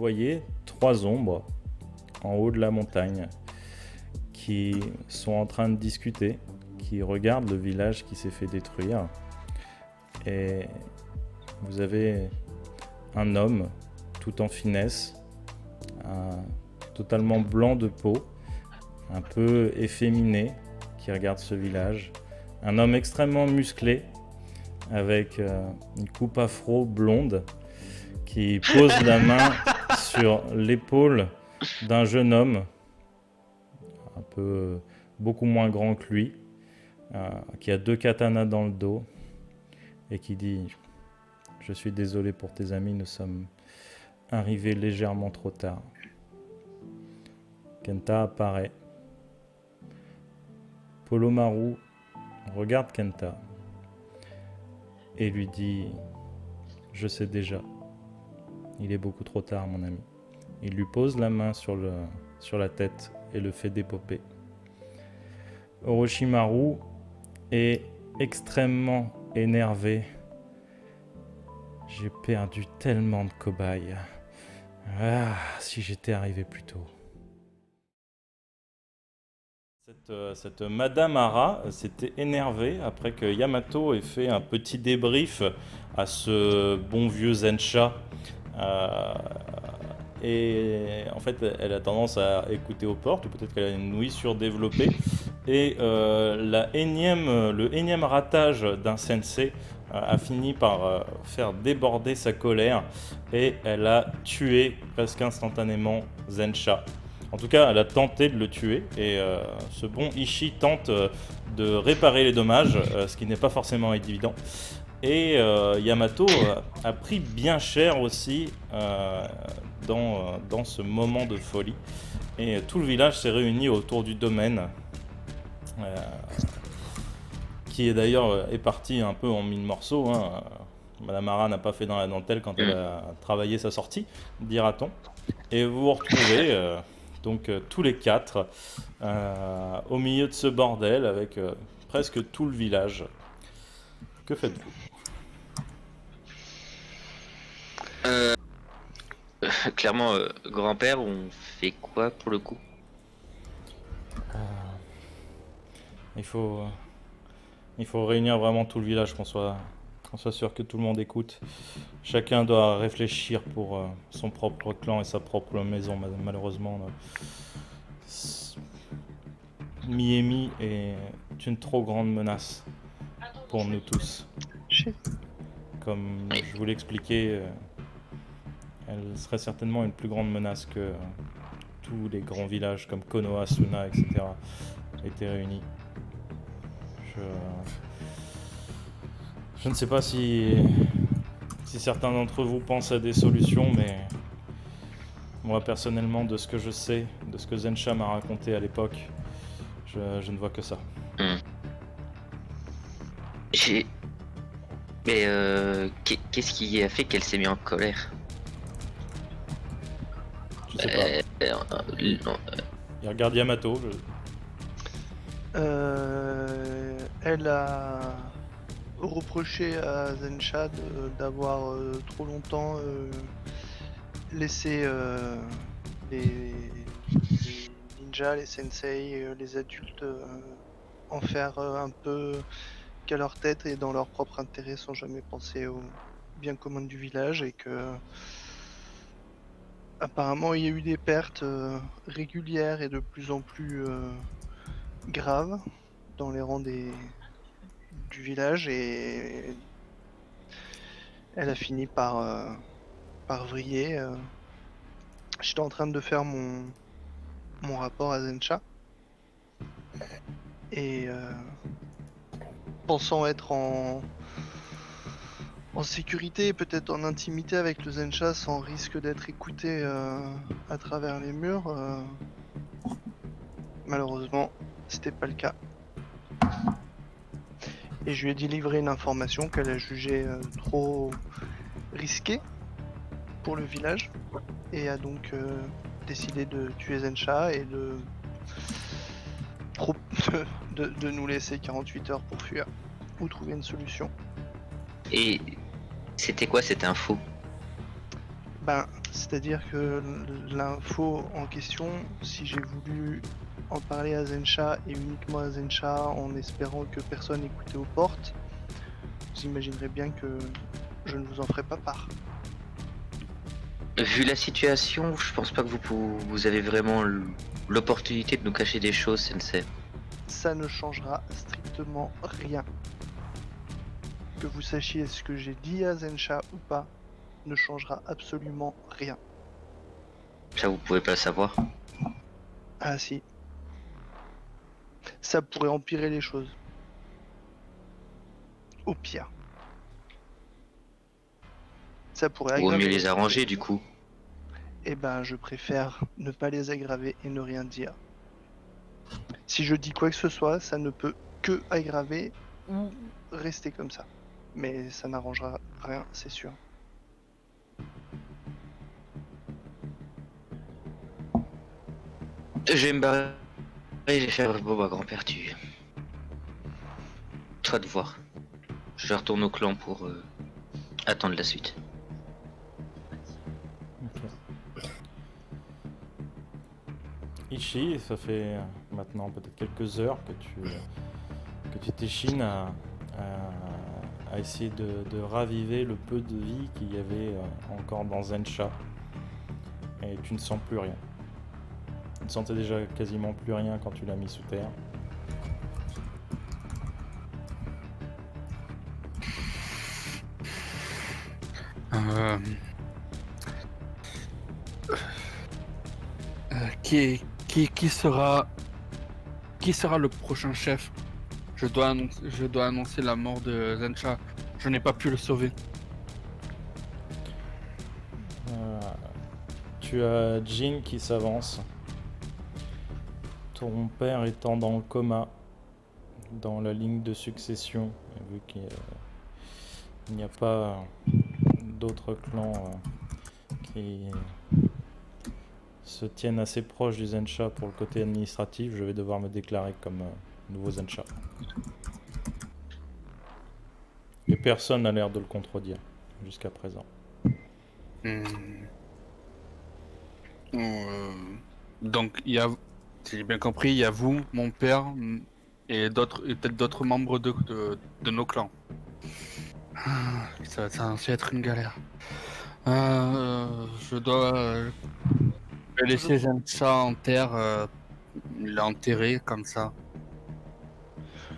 voyez 3 ombres en haut de la montagne qui sont en train de discuter, qui regardent le village qui s'est fait détruire. Et vous avez un homme tout en finesse, totalement blanc de peau, un peu efféminé, qui regarde ce village. Un homme extrêmement musclé, avec une coupe afro blonde, qui pose la main sur l'épaule d'un jeune homme, un peu beaucoup moins grand que lui, qui a 2 katanas dans le dos, et qui dit « Je suis désolé pour tes amis, nous sommes arrivés légèrement trop tard. » Kenta apparaît. Polomaru regarde Kenta et lui dit « Je sais déjà, il est beaucoup trop tard mon ami. » Il lui pose la main sur la tête et le fait dépoper. Orochimaru est extrêmement énervé. J'ai perdu tellement de cobayes. Ah, si j'étais arrivé plus tôt. Cette Madame Hara s'était énervée après que Yamato ait fait un petit débrief à ce bon vieux Zensha. Et en fait, elle a tendance à écouter aux portes, ou peut-être qu'elle a une ouïe surdéveloppée. Et le énième ratage d'un sensei a fini par faire déborder sa colère, et elle a tué presque instantanément Zensha. En tout cas, elle a tenté de le tuer, et ce bon Ishii tente de réparer les dommages, ce qui n'est pas forcément évident. Et Yamato a pris bien cher aussi dans ce moment de folie. Et tout le village s'est réuni autour du domaine, qui est d'ailleurs est parti un peu en 1000 morceaux. Hein. Madame Hara n'a pas fait dans la dentelle quand elle a travaillé sa sortie, dira-t-on. Et vous vous retrouvez donc tous les 4 au milieu de ce bordel avec presque tout le village. Que faites-vous ? Clairement, grand-père, on fait quoi pour le coup? Il faut réunir vraiment tout le village, qu'on soit sûr que tout le monde écoute. Chacun doit réfléchir pour son propre clan et sa propre maison. Malheureusement, Miemi est une trop grande menace pour nous tous. Comme je vous l'expliquais, elle serait certainement une plus grande menace que tous les grands villages comme Konoha, Suna, etc. étaient réunis. Je ne sais pas si certains d'entre vous pensent à des solutions, mais moi personnellement, de ce que je sais, de ce que Zensha m'a raconté à l'époque, je ne vois que ça. Mais qu'est-ce qui a fait qu'elle s'est mise en colère? Je sais pas. Il regarde Yamato. Elle a reproché à Zensha d'avoir trop longtemps laissé les ninjas, les sensei, les adultes en faire un peu qu'à leur tête et dans leur propre intérêt sans jamais penser au bien commun du village, et que apparemment il y a eu des pertes régulières et de plus en plus graves dans les rangs du village, et elle a fini par vriller. J'étais en train de faire mon rapport à Zensha, et pensant être en sécurité, peut-être en intimité avec le Zensha sans risque d'être écouté à travers les murs, malheureusement c'était pas le cas. Et je lui ai délivré une information qu'elle a jugée trop risquée pour le village, et a donc décidé de tuer Zensha et de nous laisser 48 heures pour fuir ou trouver une solution. Et c'était quoi cette info? Ben, C'est-à-dire que l'info en question, si j'ai voulu en parler à Zensha et uniquement à Zensha en espérant que personne écoutait aux portes, vous imaginerez bien que je ne vous en ferai pas part. Vu la situation, je pense pas que vous avez vraiment l'opportunité de nous cacher des choses, Sensei. Ça ne changera strictement rien. Que vous sachiez ce que j'ai dit à Zensha ou pas, ne changera absolument rien. Ça, vous pouvez pas le savoir. Ah si. Ça pourrait empirer les choses. Au pire. Ça pourrait Ou au aggraver mieux la les arranger, du situation. coup. Eh ben, je préfère ne pas les aggraver et ne rien dire. Si je dis quoi que ce soit, ça ne peut que aggraver ou rester comme ça. Mais ça n'arrangera rien, c'est sûr. Je vais me barrer. Je vais faire... Bon bah grand-père, toi de voir. Je retourne au clan pour attendre la suite. Ok. Ishi, ça fait maintenant peut-être quelques heures que tu t'échines à essayer de raviver le peu de vie qu'il y avait encore dans Zensha. Et tu ne sens plus rien. Tu ne sentais déjà quasiment plus rien quand tu l'as mis sous terre. Qui sera le prochain chef? Je dois annoncer la mort de Zensha. Je n'ai pas pu le sauver. Tu as Jin qui s'avance. Ton père étant dans le coma, dans la ligne de succession, vu qu'il n'y a pas d'autres clans qui se tiennent assez proches du Zensha pour le côté administratif, je vais devoir me déclarer comme nouveau Zensha. Et personne n'a l'air de le contredire jusqu'à présent. Donc il y a, si j'ai bien compris, il y a vous, mon père et peut-être d'autres membres de nos clans. Ça va être une galère. Je dois laisser Zensha en terre, l'enterrer comme ça.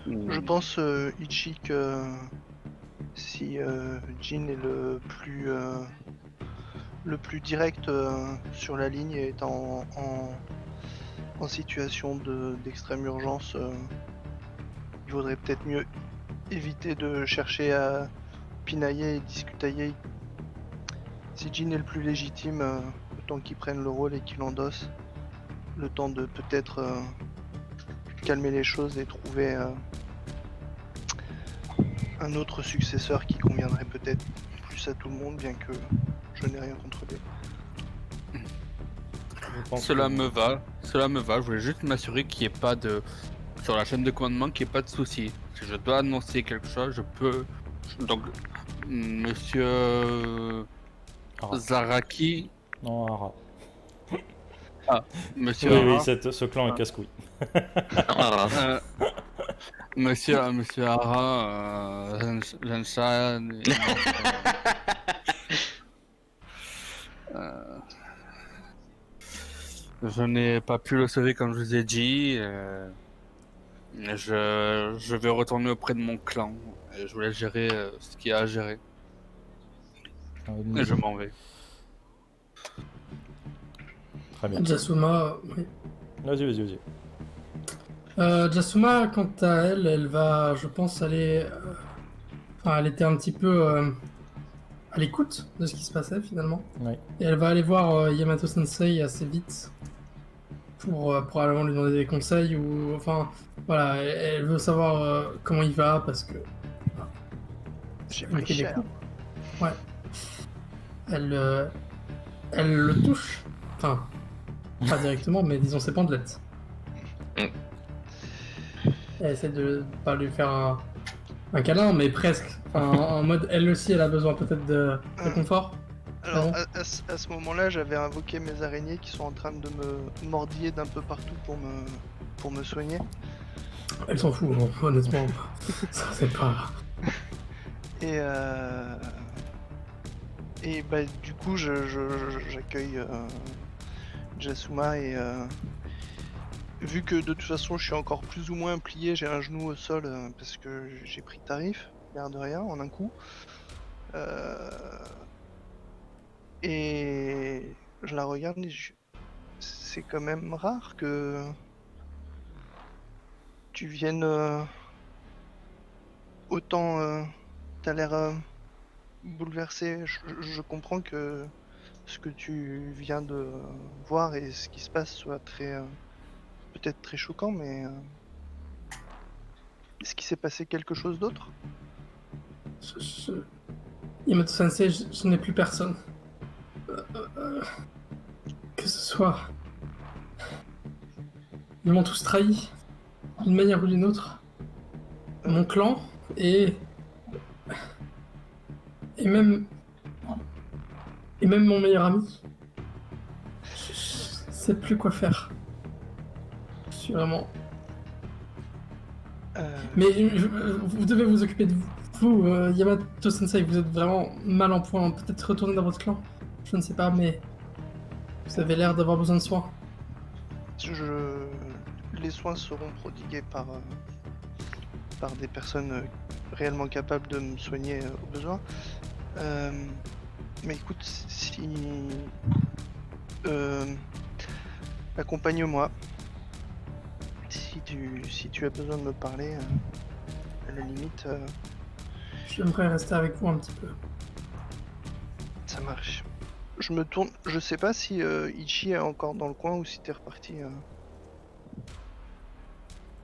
Je pense, Ichi, que si Jin est le plus direct sur la ligne et est en situation d'extrême urgence, il vaudrait peut-être mieux éviter de chercher à pinailler et discutailler. Si Jin est le plus légitime, le temps qu'il prenne le rôle et qu'il endosse, le temps de peut-être calmer les choses et trouver un autre successeur qui conviendrait peut-être plus à tout le monde, bien que je n'ai rien contre lui. Cela me va. Je voulais juste m'assurer qu'il n'y ait pas sur la chaîne de commandement, qu'il n'y ait pas de soucis. Si je dois annoncer quelque chose, je peux. Donc, monsieur Ara. Zaraki. Non, Ara. Monsieur Oui, Ara. oui, ce clan est casse-couille. Monsieur Ara, Zensha. Je n'ai pas pu le sauver comme je vous ai dit. Je vais retourner auprès de mon clan. Et je voulais gérer ce qu'il y a à gérer. Et je m'en vais. Très bien. Jasuma, oui. Vas-y. Jasuma, quant à elle, elle va, je pense, aller. Enfin, elle était un petit peu à l'écoute de ce qui se passait finalement. Oui. Et elle va aller voir Yamato Sensei assez vite pour probablement lui demander des conseils ou. Enfin, voilà, elle veut savoir comment il va parce que. J'ai il pris fait des cher. coups. Ouais. Elle le touche. Enfin, pas directement, mais disons ses pendelettes. Elle essaie de pas lui faire un câlin, mais presque. Enfin, en mode, elle aussi, elle a besoin peut-être de confort. Alors, Non. à à ce moment-là, j'avais invoqué mes araignées qui sont en train de me mordiller d'un peu partout pour me soigner. Elle s'en fout, hein, honnêtement. Ça, c'est pas. Et bah, du coup, j'accueille Jasuma et vu que de toute façon je suis encore plus ou moins plié, j'ai un genou au sol parce que j'ai pris tarif, l'air de rien, en un coup. Et je la regarde et c'est quand même rare que tu viennes autant. T'as l'air bouleversé. Je comprends que ce que tu viens de voir et ce qui se passe soit peut-être très choquant, mais est-ce qu'il s'est passé quelque chose d'autre? Yamato Sensei, je n'ai plus personne. Que ce soit. Ils m'ont tous trahi, d'une manière ou d'une autre. Mon clan et. Et même. Et même mon meilleur ami. Je sais plus quoi faire. Je suis vraiment. Mais vous devez vous occuper de vous, Yamato Sensei, vous êtes vraiment mal en point. Peut-être retourner dans votre clan. Je ne sais pas, mais. Vous avez l'air d'avoir besoin de soins. Les soins seront prodigués par des personnes réellement capables de me soigner au besoin. Mais écoute, si... accompagne-moi. Si tu as besoin de me parler, à la limite... J'aimerais rester avec vous un petit peu. Ça marche. Je me tourne... Je sais pas si Ichi est encore dans le coin ou si t'es reparti.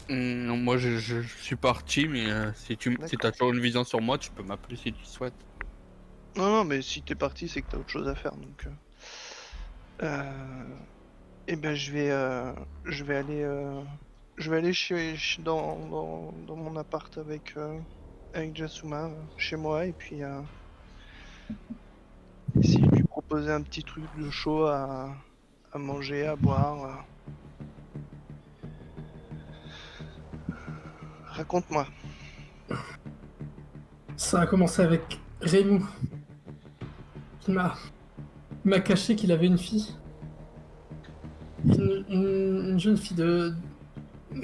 Non, moi je suis parti, mais si t'as toujours une vision sur moi, tu peux m'appeler si tu souhaites. Non, mais si t'es parti, c'est que t'as autre chose à faire, donc... Eh ben, je vais aller dans mon appart avec Jasuma, chez moi, et puis essayer de lui proposer un petit truc de chaud à manger, à boire. Raconte-moi. Ça a commencé avec Reimu. Il m'a caché qu'il avait une fille. Une jeune fille de...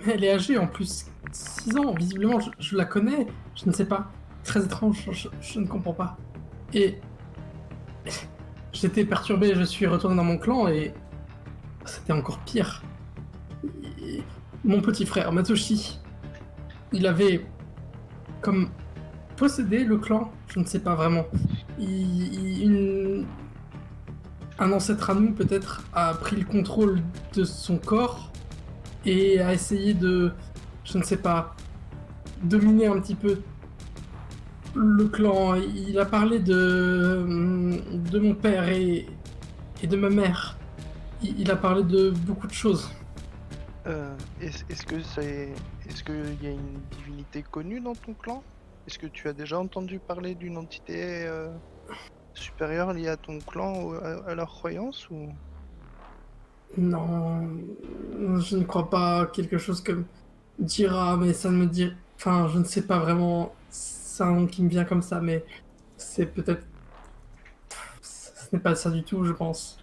Elle est âgée en plus, 6 ans, visiblement, je la connais, je ne sais pas. Très étrange, je ne comprends pas. Et... J'étais perturbé, je suis retourné dans mon clan et... C'était encore pire. Mon petit frère, Matoshi, il avait... comme... possédé le clan, je ne sais pas vraiment. Un ancêtre à nous, peut-être, a pris le contrôle de son corps et a essayé de, je ne sais pas, dominer un petit peu le clan. Il a parlé de mon père et de ma mère. Il a parlé de beaucoup de choses. Est-ce qu'il y a une divinité connue dans ton clan? Est-ce que tu as déjà entendu parler d'une entité supérieure liée à ton clan ou à leur croyance ou... Non, je ne crois pas quelque chose comme Jira, mais ça ne me dit... Enfin, je ne sais pas vraiment, c'est un nom qui me vient comme ça, mais c'est peut-être... Ce n'est pas ça du tout, je pense.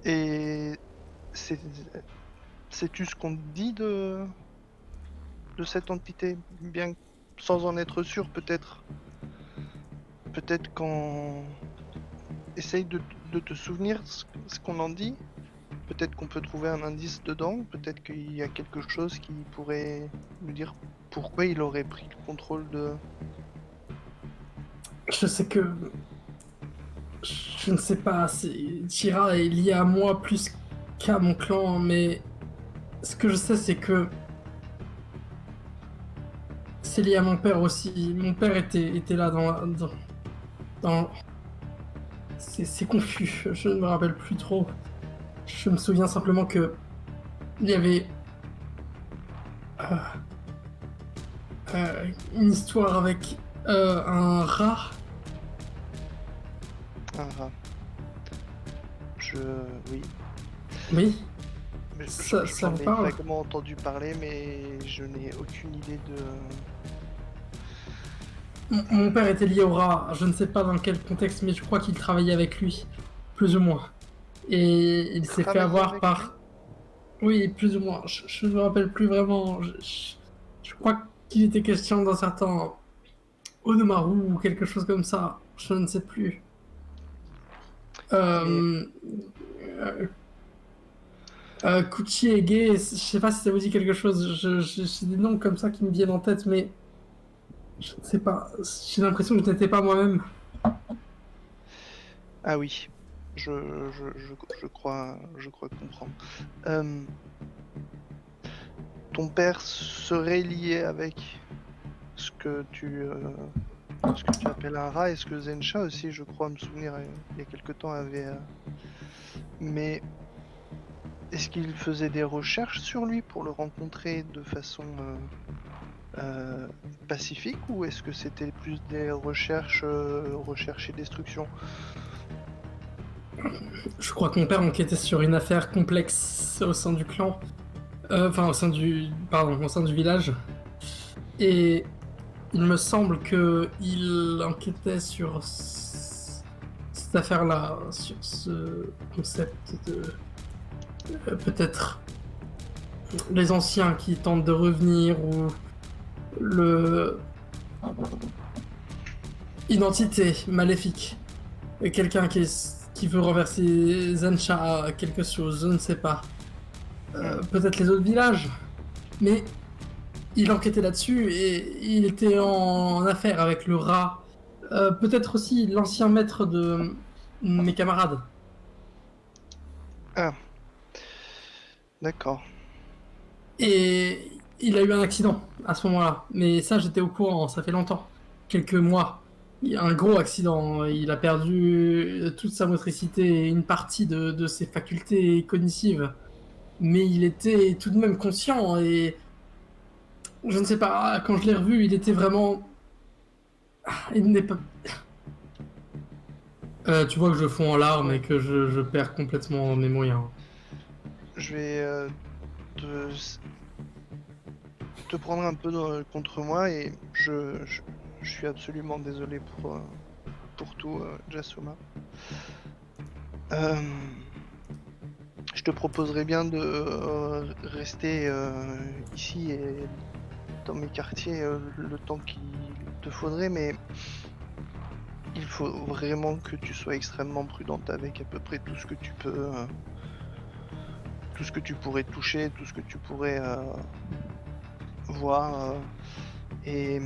Et sais-tu ce qu'on te dit de cette entité? Bien sans en être sûr, peut-être qu'on essaye de te souvenir ce qu'on en dit. Peut-être qu'on peut trouver un indice dedans. Peut-être qu'il y a quelque chose qui pourrait nous dire pourquoi il aurait pris le contrôle de... Je sais que... Je ne sais pas si Jira est lié à moi plus qu'à mon clan, mais... Ce que je sais, c'est que... C'est lié à mon père aussi. Mon père était là dans... C'est confus, je ne me rappelle plus trop. Je me souviens simplement que... Il y avait... une histoire avec un rat. Un rat. Oui. Oui. Mais Ça j'en vous ai parle? vaguement entendu parler, mais je n'ai aucune idée de... Mon père était lié au rat, je ne sais pas dans quel contexte, mais je crois qu'il travaillait avec lui, plus ou moins. Et il s'est fait Travailler avoir avec par... Oui, plus ou moins, je ne me rappelle plus vraiment. Je crois qu'il était question d'un certain Onomaru ou quelque chose comme ça, je ne sais plus. Mais Euh... Kuchi et Gay, je sais pas si ça vous dit quelque chose, j'ai des noms comme ça qui me viennent en tête, mais je ne sais pas, j'ai l'impression que je n'étais pas moi-même. ah oui, je crois comprendre. Euh, Ton père serait lié avec ce que tu appelles un rat, et ce que Zensha aussi, je crois me souvenir, il y a quelque temps avait. Mais est-ce qu'il faisait des recherches sur lui pour le rencontrer de façon pacifique, ou est-ce que c'était plus des recherches et destruction? Je crois que mon père enquêtait sur une affaire complexe au sein du clan, enfin au sein du village, et il me semble que il enquêtait sur cette affaire-là, sur ce concept de peut-être les anciens qui tentent de revenir ou le identité maléfique, et quelqu'un qui veut renverser Zensha à quelque chose, je ne sais pas. Peut-être les autres villages, mais il enquêtait là-dessus et il était en affaire avec le rat. Peut-être aussi l'ancien maître de mes camarades. Ah, d'accord. Et il a eu un accident à ce moment-là. Mais ça, j'étais au courant, ça fait longtemps. Quelques mois. Il y a un gros accident. Il a perdu toute sa motricité et une partie de ses facultés cognitives. Mais il était tout de même conscient et je ne sais pas, quand je l'ai revu, il était vraiment... Il n'est pas... tu vois que je fonds en larmes et que je perds complètement mes moyens. Je vais te prendre un peu contre moi, et je suis absolument désolé pour tout, Jasuma. Je te proposerais bien de rester ici et dans mes quartiers le temps qu'il te faudrait, mais il faut vraiment que tu sois extrêmement prudente avec à peu près tout ce que tu peux, tout ce que tu pourrais toucher, tout ce que tu pourrais voir. Et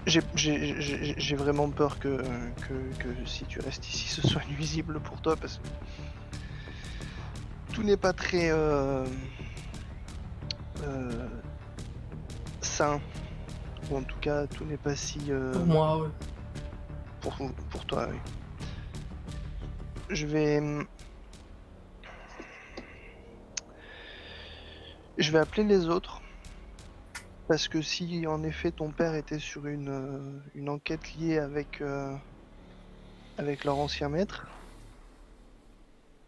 j'ai vraiment peur que si tu restes ici, ce soit nuisible pour toi, parce que tout n'est pas très sain, ou en tout cas tout n'est pas si Pour moi, ouais. pour toi, oui. Je vais appeler les autres, parce que si en effet ton père était sur une enquête liée avec leur ancien maître,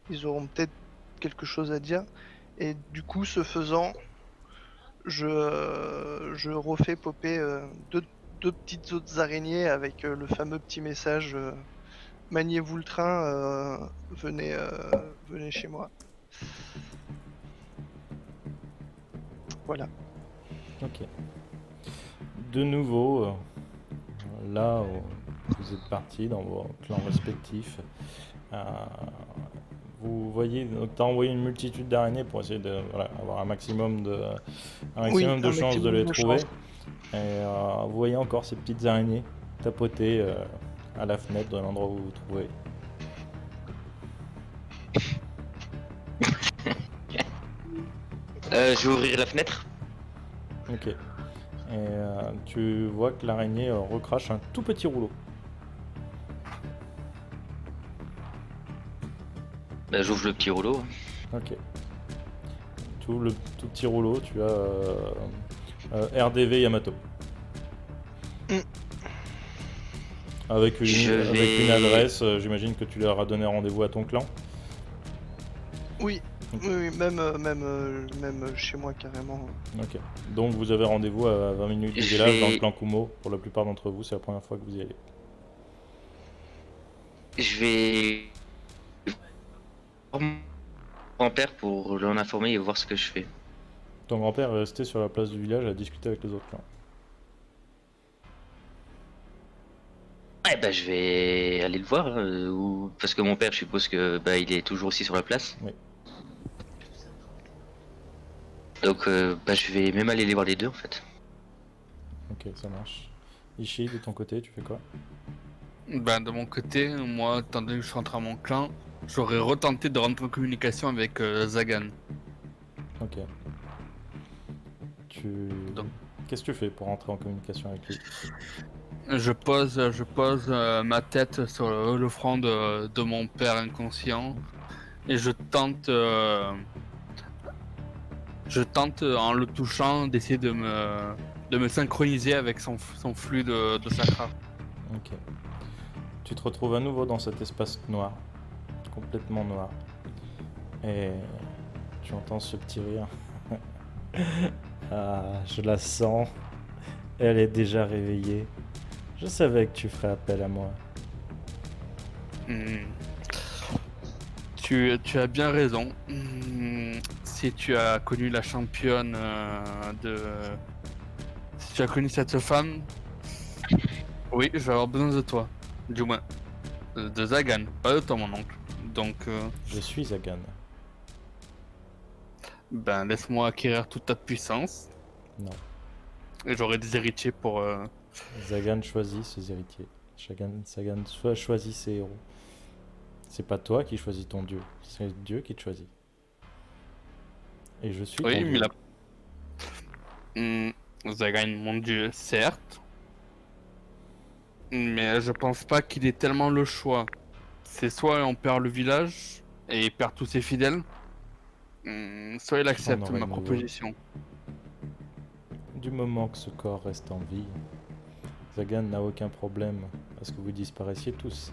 ils auront peut-être quelque chose à dire, et du coup, ce faisant, je refais popper deux petites autres araignées avec le fameux petit message maniez-vous le train, venez chez moi. Voilà. Ok. De nouveau, là où vous êtes partis dans vos clans respectifs, vous voyez, donc tu as envoyé une multitude d'araignées pour essayer de avoir un maximum de chances de les trouver. Et vous voyez encore ces petites araignées tapoter à la fenêtre de l'endroit où vous vous trouvez. Je vais ouvrir la fenêtre. Ok. Et tu vois que l'araignée recrache un tout petit rouleau. Bah, j'ouvre le petit rouleau. Ok. Tout le tout petit rouleau, tu as RDV Yamato. Avec Je avec une vais- adresse, j'imagine que tu leur as donné rendez-vous à ton clan. Oui, Ok. oui, même chez moi carrément. Ok. Donc vous avez rendez-vous à 20 minutes du Je village dans le vais- clan Kumo. Pour la plupart d'entre vous, c'est la première fois que vous y allez. Je vais voir mon grand-père pour l'en informer et voir ce que je fais. Ton grand-père est resté sur la place du village à discuter avec les autres clans. Ouais, bah je vais aller le voir, parce que mon père, je suppose que bah il est toujours aussi sur la place. Oui. Donc bah je vais même aller les voir les deux en fait. Ok, ça marche. Ishii, de ton côté, tu fais quoi? Ben, de mon côté, moi, étant donné que je suis rentré à mon clan, j'aurais retenté de rentrer en communication avec Zagan. Ok. Tu... Donc. Qu'est-ce que tu fais pour entrer en communication avec lui? Je pose ma tête sur le front de mon père inconscient et je tente en le touchant d'essayer de me synchroniser avec son flux de chakras. Ok. Tu te retrouves à nouveau dans cet espace noir, complètement noir. Et tu entends ce petit rire. Ah, je la sens. Elle est déjà réveillée. Je savais que tu ferais appel à moi. Hmm. Tu as bien raison. Si tu as connu la championne Si tu as connu cette femme, oui, je vais avoir besoin de toi. Du moins, de Zagan, pas de toi, mon oncle. Donc, Je suis Zagan. ben, laisse-moi acquérir toute ta puissance. Non. Et j'aurai des héritiers pour... Zagan choisit ses héritiers. Zagan choisit ses héros. C'est pas toi qui choisis ton dieu, c'est Dieu qui te choisit. Et je suis ton Oui, dieu. mais Zagan, mon dieu, certes. Mais je pense pas qu'il ait tellement le choix. C'est soit on perd le village et il perd tous ses fidèles, soit il accepte aurait ma besoin. proposition. Du moment que ce corps reste en vie, Zagan n'a aucun problème à ce que vous disparaissiez tous.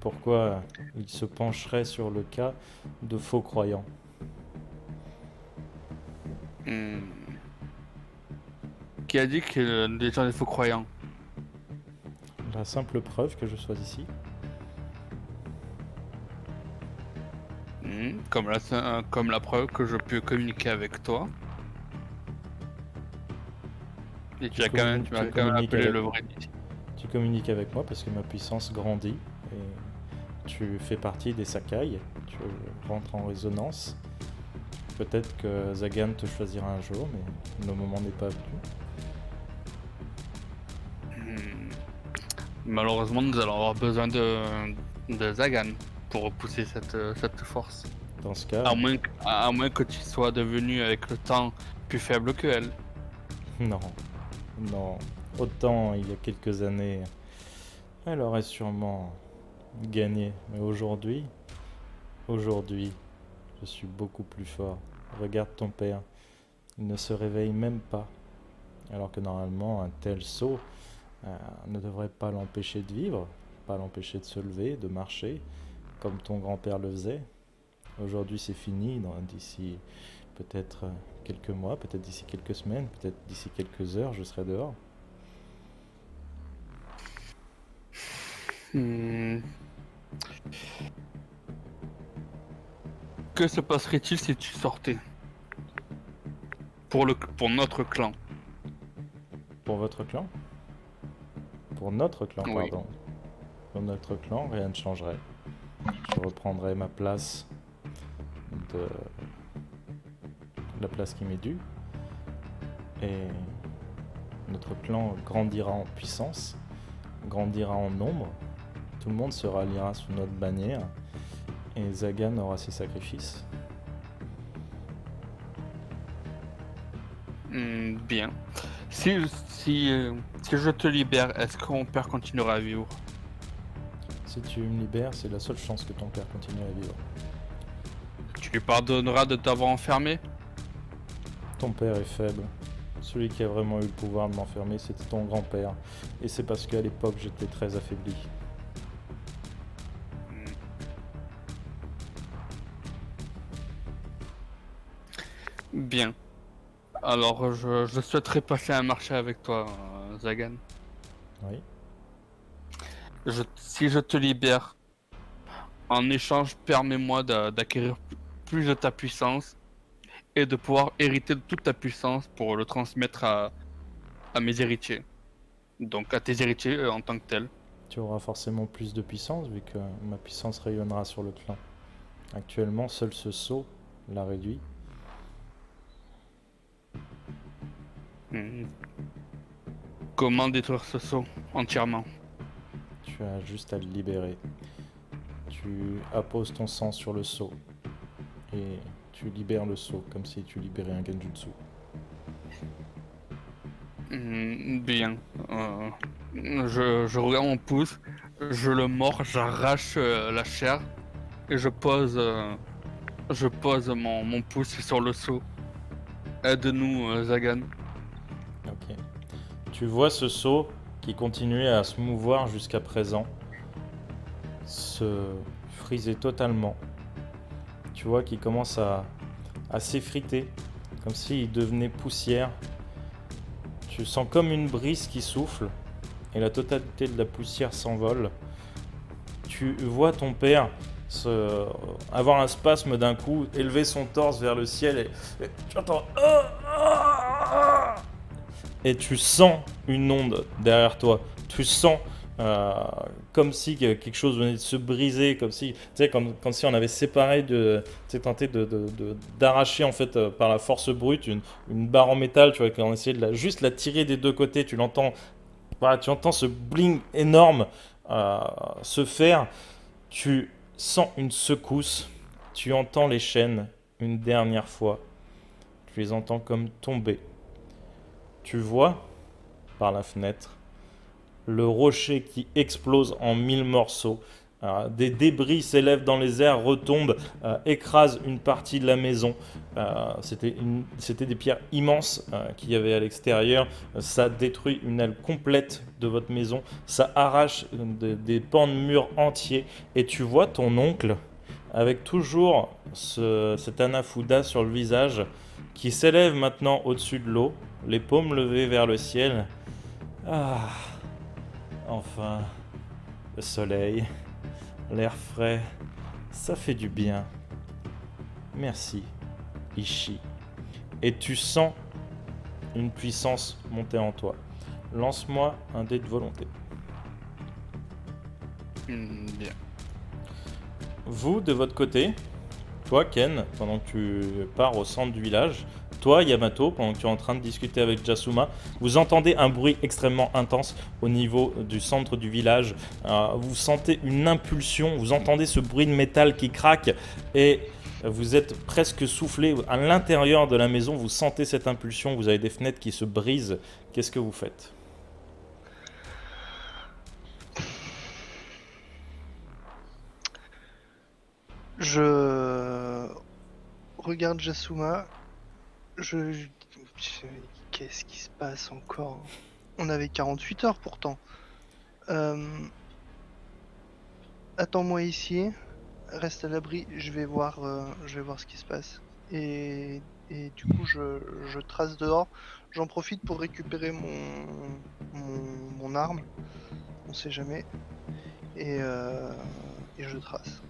Pourquoi il se pencherait sur le cas de faux croyants? Qui a dit que les gens des faux croyants? La simple preuve que je sois ici. Comme la preuve que je peux communiquer avec toi. Et tu m'as quand même appelé le vrai Nissi. Tu communiques avec moi parce que ma puissance grandit et tu fais partie des Sakai, tu rentres en résonance. Peut-être que Zagan te choisira un jour, mais le moment n'est pas venu. Malheureusement, nous allons avoir besoin de Zagan pour repousser cette force. Dans ce cas, À moins que tu sois devenu avec le temps plus faible que elle. non. Autant il y a quelques années, elle aurait sûrement gagné. Mais aujourd'hui, je suis beaucoup plus fort. Regarde ton père, il ne se réveille même pas. Alors que normalement, un tel saut ne devrait pas l'empêcher de vivre, pas l'empêcher de se lever, de marcher, comme ton grand-père le faisait. Aujourd'hui, c'est fini, d'ici peut-être quelques mois, peut-être d'ici quelques semaines, peut-être d'ici quelques heures, je serai dehors. Que se passerait-il si tu sortais pour notre clan? Pour votre clan? Pour notre clan, Oui. pardon. Pour notre clan, rien ne changerait. Je reprendrai ma place de la place qui m'est due. Et notre clan grandira en puissance, grandira en nombre. Tout le monde se ralliera sous notre bannière. Et Zagan aura ses sacrifices. Bien. Si je te libère, est-ce que mon père continuera à vivre? Si tu me libères, c'est la seule chance que ton père continue à vivre. Tu lui pardonneras de t'avoir enfermé? Ton père est faible. Celui qui a vraiment eu le pouvoir de m'enfermer, c'était ton grand-père. Et c'est parce qu'à l'époque, j'étais très affaibli. Bien. Alors, je souhaiterais passer un marché avec toi, Zagan. Oui. Si je te libère, en échange, permets-moi d'acquérir plus de ta puissance et de pouvoir hériter de toute ta puissance pour le transmettre à mes héritiers. Donc à tes héritiers en tant que tels. Tu auras forcément plus de puissance vu que ma puissance rayonnera sur le clan. Actuellement, seul ce sceau l'a réduit. Comment détruire ce sceau entièrement? Tu as juste à le libérer. Tu apposes ton sang sur le sceau. Et tu libères le sceau comme si tu libérais un genjutsu. Bien. Je regarde mon pouce, je le mords, j'arrache la chair et je pose mon pouce sur le seau. Aide-nous, Zagan. Ok. Tu vois ce sceau qui continuait à se mouvoir jusqu'à présent se friser totalement. Tu vois qu'il commence à s'effriter, comme s'il devenait poussière. Tu sens comme une brise qui souffle et la totalité de la poussière s'envole. Tu vois ton père avoir un spasme d'un coup, élever son torse vers le ciel et tu entends et tu sens une onde derrière toi. Tu sens comme si quelque chose venait de se briser, comme si, tu sais, comme si on avait séparé tenté d'arracher en fait par la force brute une barre en métal, tu vois, qu'on essayait de juste la tirer des deux côtés. Tu l'entends, voilà, tu entends ce bling énorme se faire. Tu sens une secousse. Tu entends les chaînes une dernière fois. Tu les entends comme tomber. Tu vois par la fenêtre le rocher qui explose en 1000 morceaux. Des débris s'élèvent dans les airs, retombent, écrasent une partie de la maison. C'était des pierres immenses qu'il y avait à l'extérieur. Ça détruit une aile complète de votre maison. Ça arrache des pans de murs entiers. Et tu vois ton oncle, avec toujours cet anafuda sur le visage, qui s'élève maintenant au-dessus de l'eau, les paumes levées vers le ciel. Ah, enfin, le soleil, l'air frais, ça fait du bien. Merci, Ishii. Et tu sens une puissance monter en toi. Lance-moi un dé de volonté. Bien. Vous, de votre côté, toi, Ken, pendant que tu pars au centre du village, toi, Yamato, pendant que tu es en train de discuter avec Jasuma, vous entendez un bruit extrêmement intense au niveau du centre du village. Vous sentez une impulsion, vous entendez ce bruit de métal qui craque et vous êtes presque soufflé. À l'intérieur de la maison, vous sentez cette impulsion, vous avez des fenêtres qui se brisent. Qu'est-ce que vous faites ? Je regarde Jasuma. Qu'est-ce qui se passe encore? On avait 48 heures pourtant. Attends-moi ici. Reste à l'abri. Je vais voir ce qui se passe. Et du coup, je trace dehors. J'en profite pour récupérer mon arme. On sait jamais. Et je trace.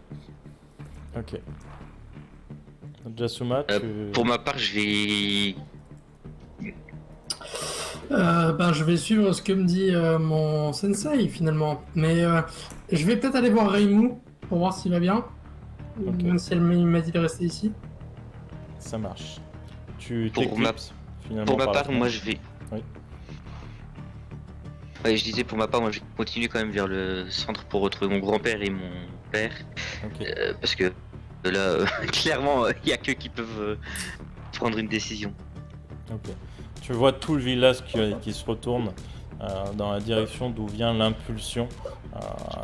Ok. Jasuma, Pour ma part, je vais... Je vais suivre ce que me dit mon sensei finalement. Mais je vais peut-être aller voir Reimu pour voir s'il va bien. Ok. Même si il m'a dit de rester ici. Ça marche. Tu Pour t'éclipses finalement Pour ma par la part, moi fenêtre. je vais... Oui. Ouais, je disais pour ma part, moi je vais continuer quand même vers le centre pour retrouver mon grand-père et mon père. Ok. Parce que là, clairement, il n'y a qu'eux qui peuvent prendre une décision. Ok. Tu vois tout le village qui se retourne dans la direction d'où vient l'impulsion.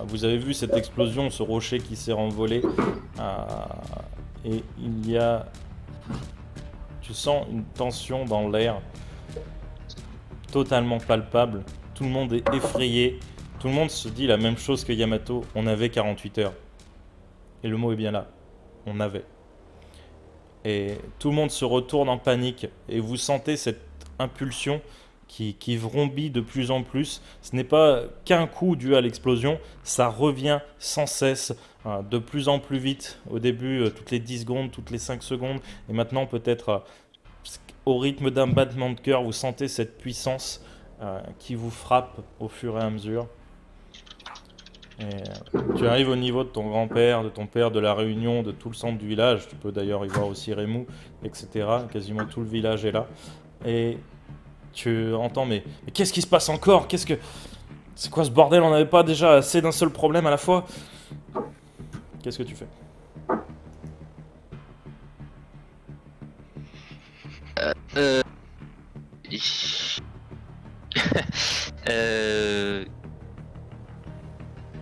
Vous avez vu cette explosion, ce rocher qui s'est renvolé. Et il y a... Tu sens une tension dans l'air. totalement palpable. Tout le monde est effrayé. Tout le monde se dit la même chose que Yamato. On avait 48 heures. Et le mot est bien là. On avait. Et tout le monde se retourne en panique. Et vous sentez cette impulsion qui vrombit de plus en plus. Ce n'est pas qu'un coup dû à l'explosion. Ça revient sans cesse, de plus en plus vite. Au début, toutes les 10 secondes, toutes les 5 secondes. Et maintenant, peut-être au rythme d'un battement de cœur, vous sentez cette puissance qui vous frappe au fur et à mesure. Et tu arrives au niveau de ton grand-père, de ton père, de la Réunion, de tout le centre du village. Tu peux d'ailleurs y voir aussi Rémou, etc. Quasiment tout le village est là. Et tu entends, mais qu'est-ce qui se passe encore? C'est quoi ce bordel? On n'avait pas déjà assez d'un seul problème à la fois? Qu'est-ce que tu fais?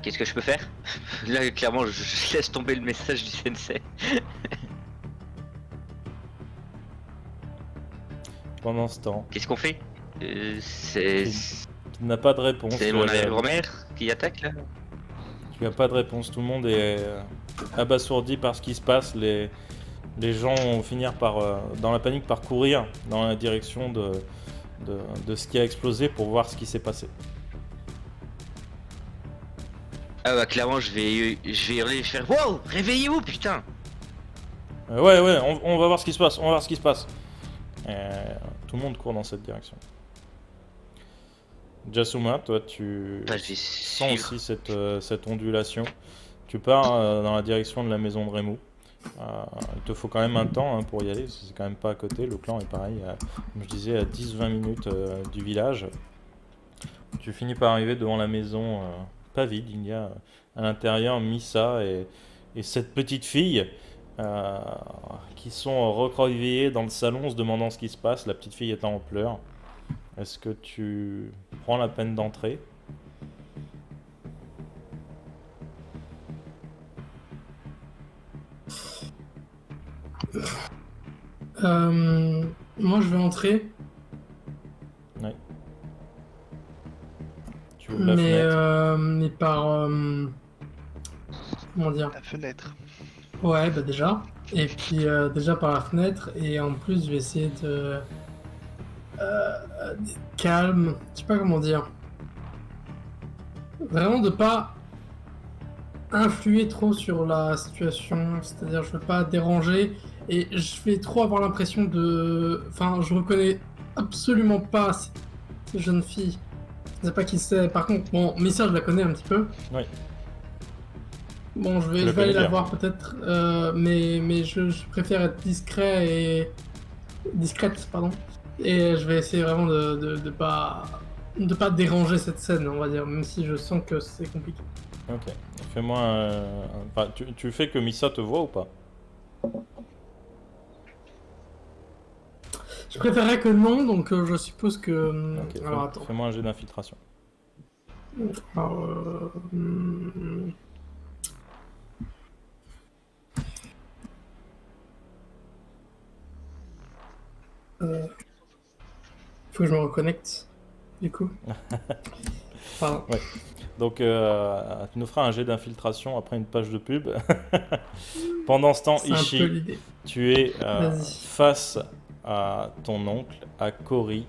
Qu'est-ce que je peux faire? Là, clairement, je laisse tomber le message du sensei. Pendant ce temps, Qu'est-ce qu'on fait? C'est tu n'as pas de réponse. mon arrière-grand-mère qui attaque là? Tu n'as pas de réponse. Tout le monde est abasourdi par ce qui se passe. Les gens vont finir par, dans la panique, par courir dans la direction de ce qui a explosé pour voir ce qui s'est passé. Ah bah clairement, je vais hurler et faire wow, réveillez-vous putain! Ouais, on va voir ce qui se passe. On va voir ce qui se passe. Tout le monde court dans cette direction. Jasuma, toi, tu Bah, je vais sens suivre. aussi cette ondulation. Tu pars dans la direction de la maison de Rémou. Il te faut quand même un temps pour y aller, parce que c'est quand même pas à côté. Le clan est pareil, comme je disais, à 10-20 minutes du village. Tu finis par arriver devant la maison, pas vide. Il y a à l'intérieur Misa et cette petite fille qui sont recroquevillées dans le salon, se demandant ce qui se passe. La petite fille étant en pleurs. Est-ce que tu prends la peine d'entrer? Moi, je vais entrer, Tu ouvres la fenêtre. mais par... comment dire? La fenêtre. Ouais, bah déjà. Et puis déjà par la fenêtre, et en plus, je vais essayer d'être calme, je sais pas comment dire. Vraiment de pas influer trop sur la situation, c'est-à-dire je veux pas déranger, et je vais trop avoir l'impression de... Enfin, je reconnais absolument pas cette jeune fille. Je sais pas qui c'est, par contre, bon, Missa, je la connais un petit peu. Oui. Bon, je Tu la vais aller connais la bien. voir peut-être, mais je préfère être discrète, pardon. Et je vais essayer vraiment de pas déranger cette scène, on va dire, même si je sens que c'est compliqué. Ok. Fais-moi enfin, tu fais que Misa te voit ou pas? Je préférerais que non, donc je suppose que... Ok. alors attends. Fais-moi un jet d'infiltration. Alors, faut que je me reconnecte, du coup. Pardon. Donc, tu nous feras un jet d'infiltration après une page de pub. Pendant ce temps, C'est un peu Ishii, l'idée. tu es Vas-y. face à ton oncle, à Cory.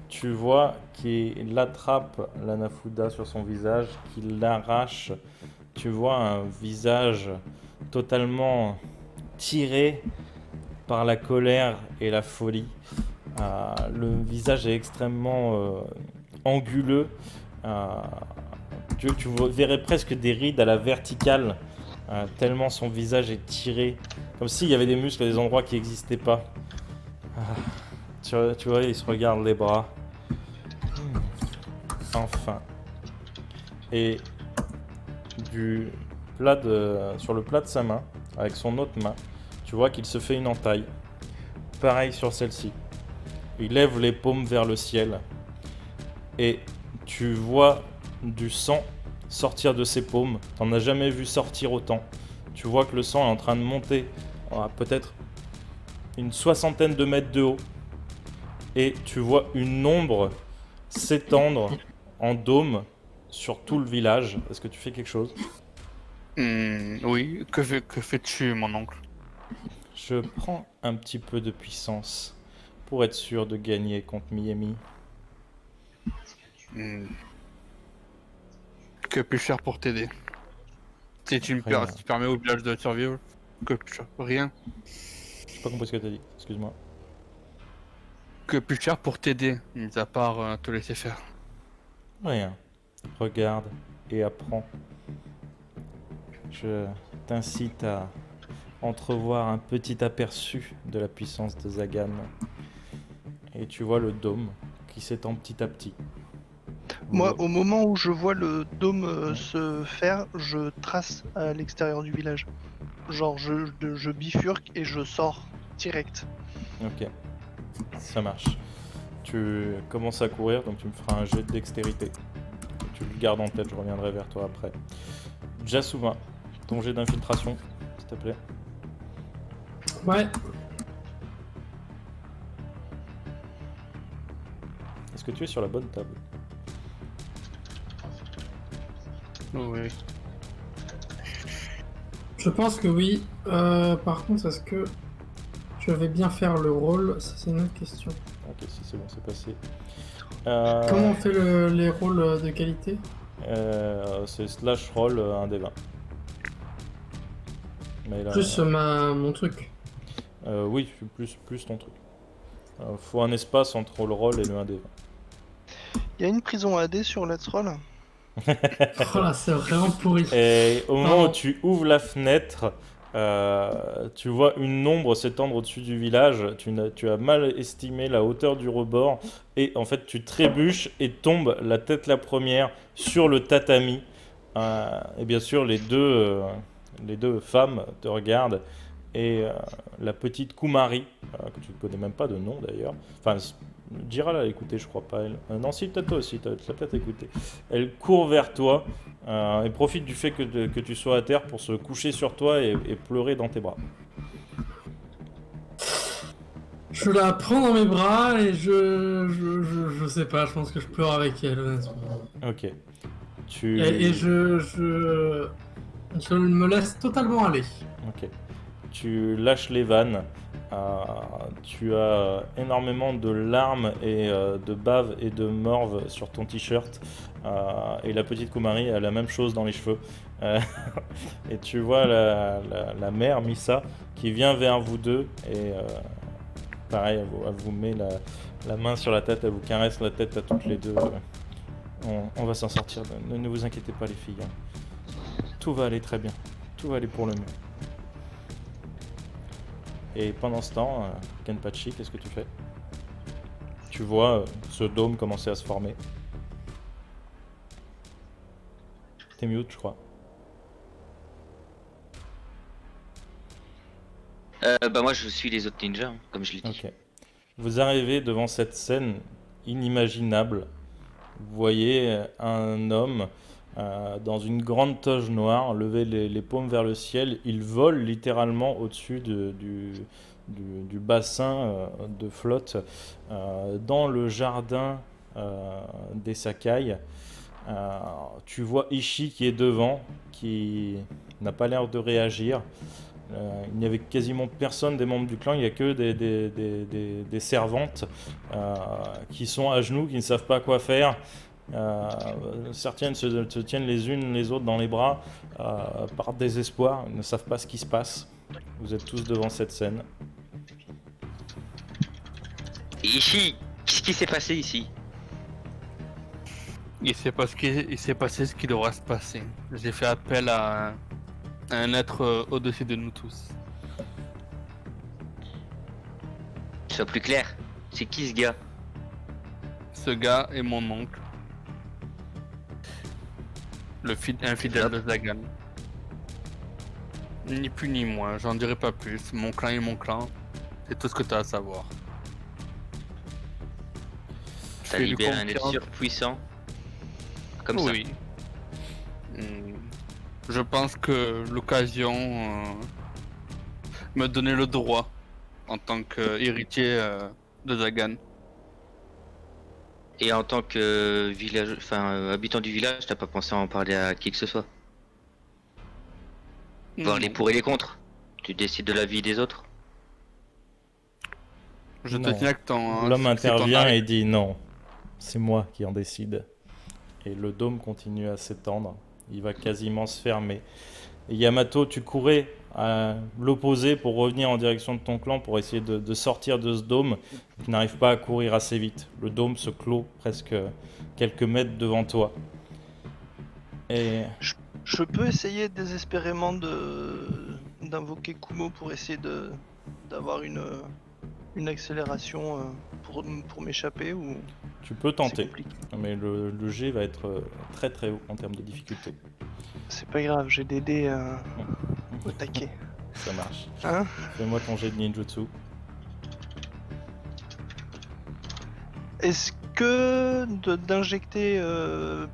Tu vois qu'il attrape l'Anafuda sur son visage, qu'il l'arrache. Tu vois un visage totalement tiré par la colère et la folie. Le visage est extrêmement anguleux. Tu verrais presque des rides à la verticale, tellement son visage est tiré, comme s'il y avait des muscles à des endroits qui n'existaient pas. Tu vois, il se regarde les bras. Enfin. Et sur le plat de sa main, avec son autre main, tu vois qu'il se fait une entaille. Pareil sur celle-ci. Il lève les paumes vers le ciel. Et tu vois du sang sortir de ses paumes. T'en as jamais vu sortir autant. Tu vois que le sang est en train de monter à peut-être une 60aine de mètres de haut. Et tu vois une ombre s'étendre en dôme sur tout le village. Est-ce que tu fais quelque chose? Oui, que fais-tu, mon oncle? Je prends un petit peu de puissance pour être sûr de gagner contre Miami. Hmm. Que puis-je faire pour t'aider? Si tu Rien. si tu permets au village de survivre, que puis-je faire? Rien. J'ai pas compris ce que t'as dit, excuse-moi. Que puis-je faire pour t'aider, mis à part te laisser faire? Rien. Regarde et apprends. Je t'incite à entrevoir un petit aperçu de la puissance de Zagan. Et tu vois le dôme qui s'étend petit à petit. Moi, au moment où je vois le dôme se faire, je trace à l'extérieur du village. Genre, je bifurque et je sors direct. Ok, ça marche. Tu commences à courir, donc tu me feras un jet de dextérité. Tu le gardes en tête, je reviendrai vers toi après. Jasuma, ton jet d'infiltration, s'il te plaît. Ouais, Est-ce que tu es sur la bonne table? Oui. je pense que oui. Par contre, est-ce que je vais bien faire le rôle? Ça, c'est une autre question. Ok, si c'est bon, c'est passé. Comment on fait les rôles de qualité? C'est slash roll 1 des 20. Mais là, Plus mon truc. oui, plus ton truc. Faut un espace entre le roll et le 1 des 20. Il y a une prison AD sur Let's Roll. Oh là, c'est vraiment pourri. Et au moment Non. où tu ouvres la fenêtre, tu vois une ombre s'étendre au-dessus du village. Tu as mal estimé la hauteur du rebord. Et en fait, tu trébuches et tombes la tête la première sur le tatami. Et bien sûr, les deux femmes te regardent. Et la petite Kumari, que tu ne connais même pas de nom d'ailleurs. Enfin, Jira l'a écouté, je crois pas. Elle. Non, si, peut-être toi aussi, tu l'as peut-être écouté. Elle court vers toi et profite du fait que tu sois à terre pour se coucher sur toi et pleurer dans tes bras. Je la prends dans mes bras et je sais pas, je pense que je pleure avec elle, honnêtement. Ok. Tu... Et je me laisse totalement aller. Ok. Tu lâches les vannes. Tu as énormément de larmes et de bave et de morve sur ton t-shirt. Et la petite Kumari a la même chose dans les cheveux. Et tu vois la mère Misa qui vient vers vous deux et pareil, elle vous met la main sur la tête, elle vous caresse la tête à toutes les deux. On va s'en sortir, ne vous inquiétez pas les filles. Tout va aller très bien, tout va aller pour le mieux. Et pendant ce temps, Kenpachi, qu'est-ce que tu fais? Tu vois ce dôme commencer à se former. T'es mute, je crois. Bah moi je suis les autres ninjas, hein, comme je l'ai dit. Ok. Vous arrivez devant cette scène inimaginable. Vous voyez un homme dans une grande toge noire lever les paumes vers le ciel. Il vole littéralement au-dessus du bassin de flotte dans le jardin des Sakai. Tu vois Ishii qui est devant, qui n'a pas l'air de réagir. Il n'y avait quasiment personne des membres du clan, il n'y a que des servantes qui sont à genoux, qui ne savent pas quoi faire. Certaines se tiennent les unes les autres dans les bras par désespoir, ne savent pas ce qui se passe. Vous êtes tous devant cette scène. Et ici, qu'est-ce qui s'est passé ici? Il s'est passé ce qui devra se passer. J'ai fait appel à un être au-dessus de nous tous. Sois plus clair, c'est qui ce gars? Ce gars est mon oncle. Un fidèle de Zagan. Ni plus ni moins, j'en dirai pas plus. Mon clan est mon clan. C'est tout ce que tu as à savoir. T'as libéré un être surpuissant comme ça. Oui. Je pense que l'occasion me donnait le droit en tant qu'héritier de Zagan. Et en tant que village, habitant du village, t'as pas pensé à en parler à qui que ce soit? Voir les Non. pour et les contre. Tu décides de la vie des autres. Je te Non. tiens que ton. L'homme que c'est ton intervient arrêt. et dit non, c'est moi qui en décide. Et le dôme continue à s'étendre. Il va quasiment se fermer. Et Yamato, tu courais à l'opposé pour revenir en direction de ton clan pour essayer de sortir de ce dôme. Tu n'arrives pas à courir assez vite. Le dôme se clôt presque quelques mètres devant toi. Et Je peux essayer désespérément d'invoquer Kumo pour essayer d'avoir une accélération pour m'échapper ou tu peux c'est tenter. compliqué. Mais le jet va être très très haut en termes de difficulté. C'est pas grave, j'ai des dés au taquet. Ça marche. Hein? Fais-moi ton jet de ninjutsu. Est-ce que d'injecter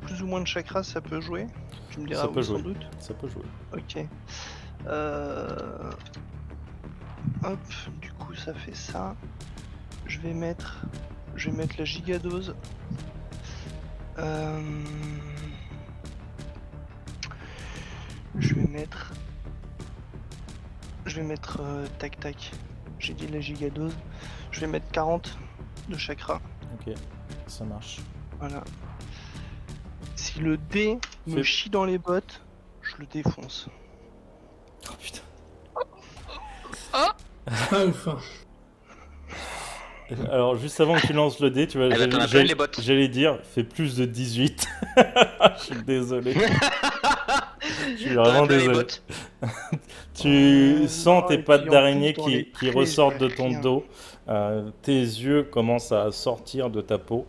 plus ou moins de chakras ça peut jouer? Tu me diras Ça peut oui sans jouer. doute. Ça peut jouer. Ok. Hop, du coup ça fait ça. Je vais mettre la gigadose. Je vais mettre tac tac. J'ai dit la gigadose. Je vais mettre 40 de chakra. Ok, ça marche. Voilà. Si le dé me Fais- chie dans les bottes, je le défonce. Oh putain. Pas ouf. Hein. Alors, juste avant que tu lances le dé, tu vois, Eh ben, t'en as plein les bottes. j'allais dire, fais plus de 18. Je suis désolé. Je suis T'en as vraiment plein les désolé. bottes. Tu sens non, tes et pattes puis en d'araignée plus, dans les qui plaies, ressortent je de vois ton rien. dos. Tes yeux commencent à sortir de ta peau.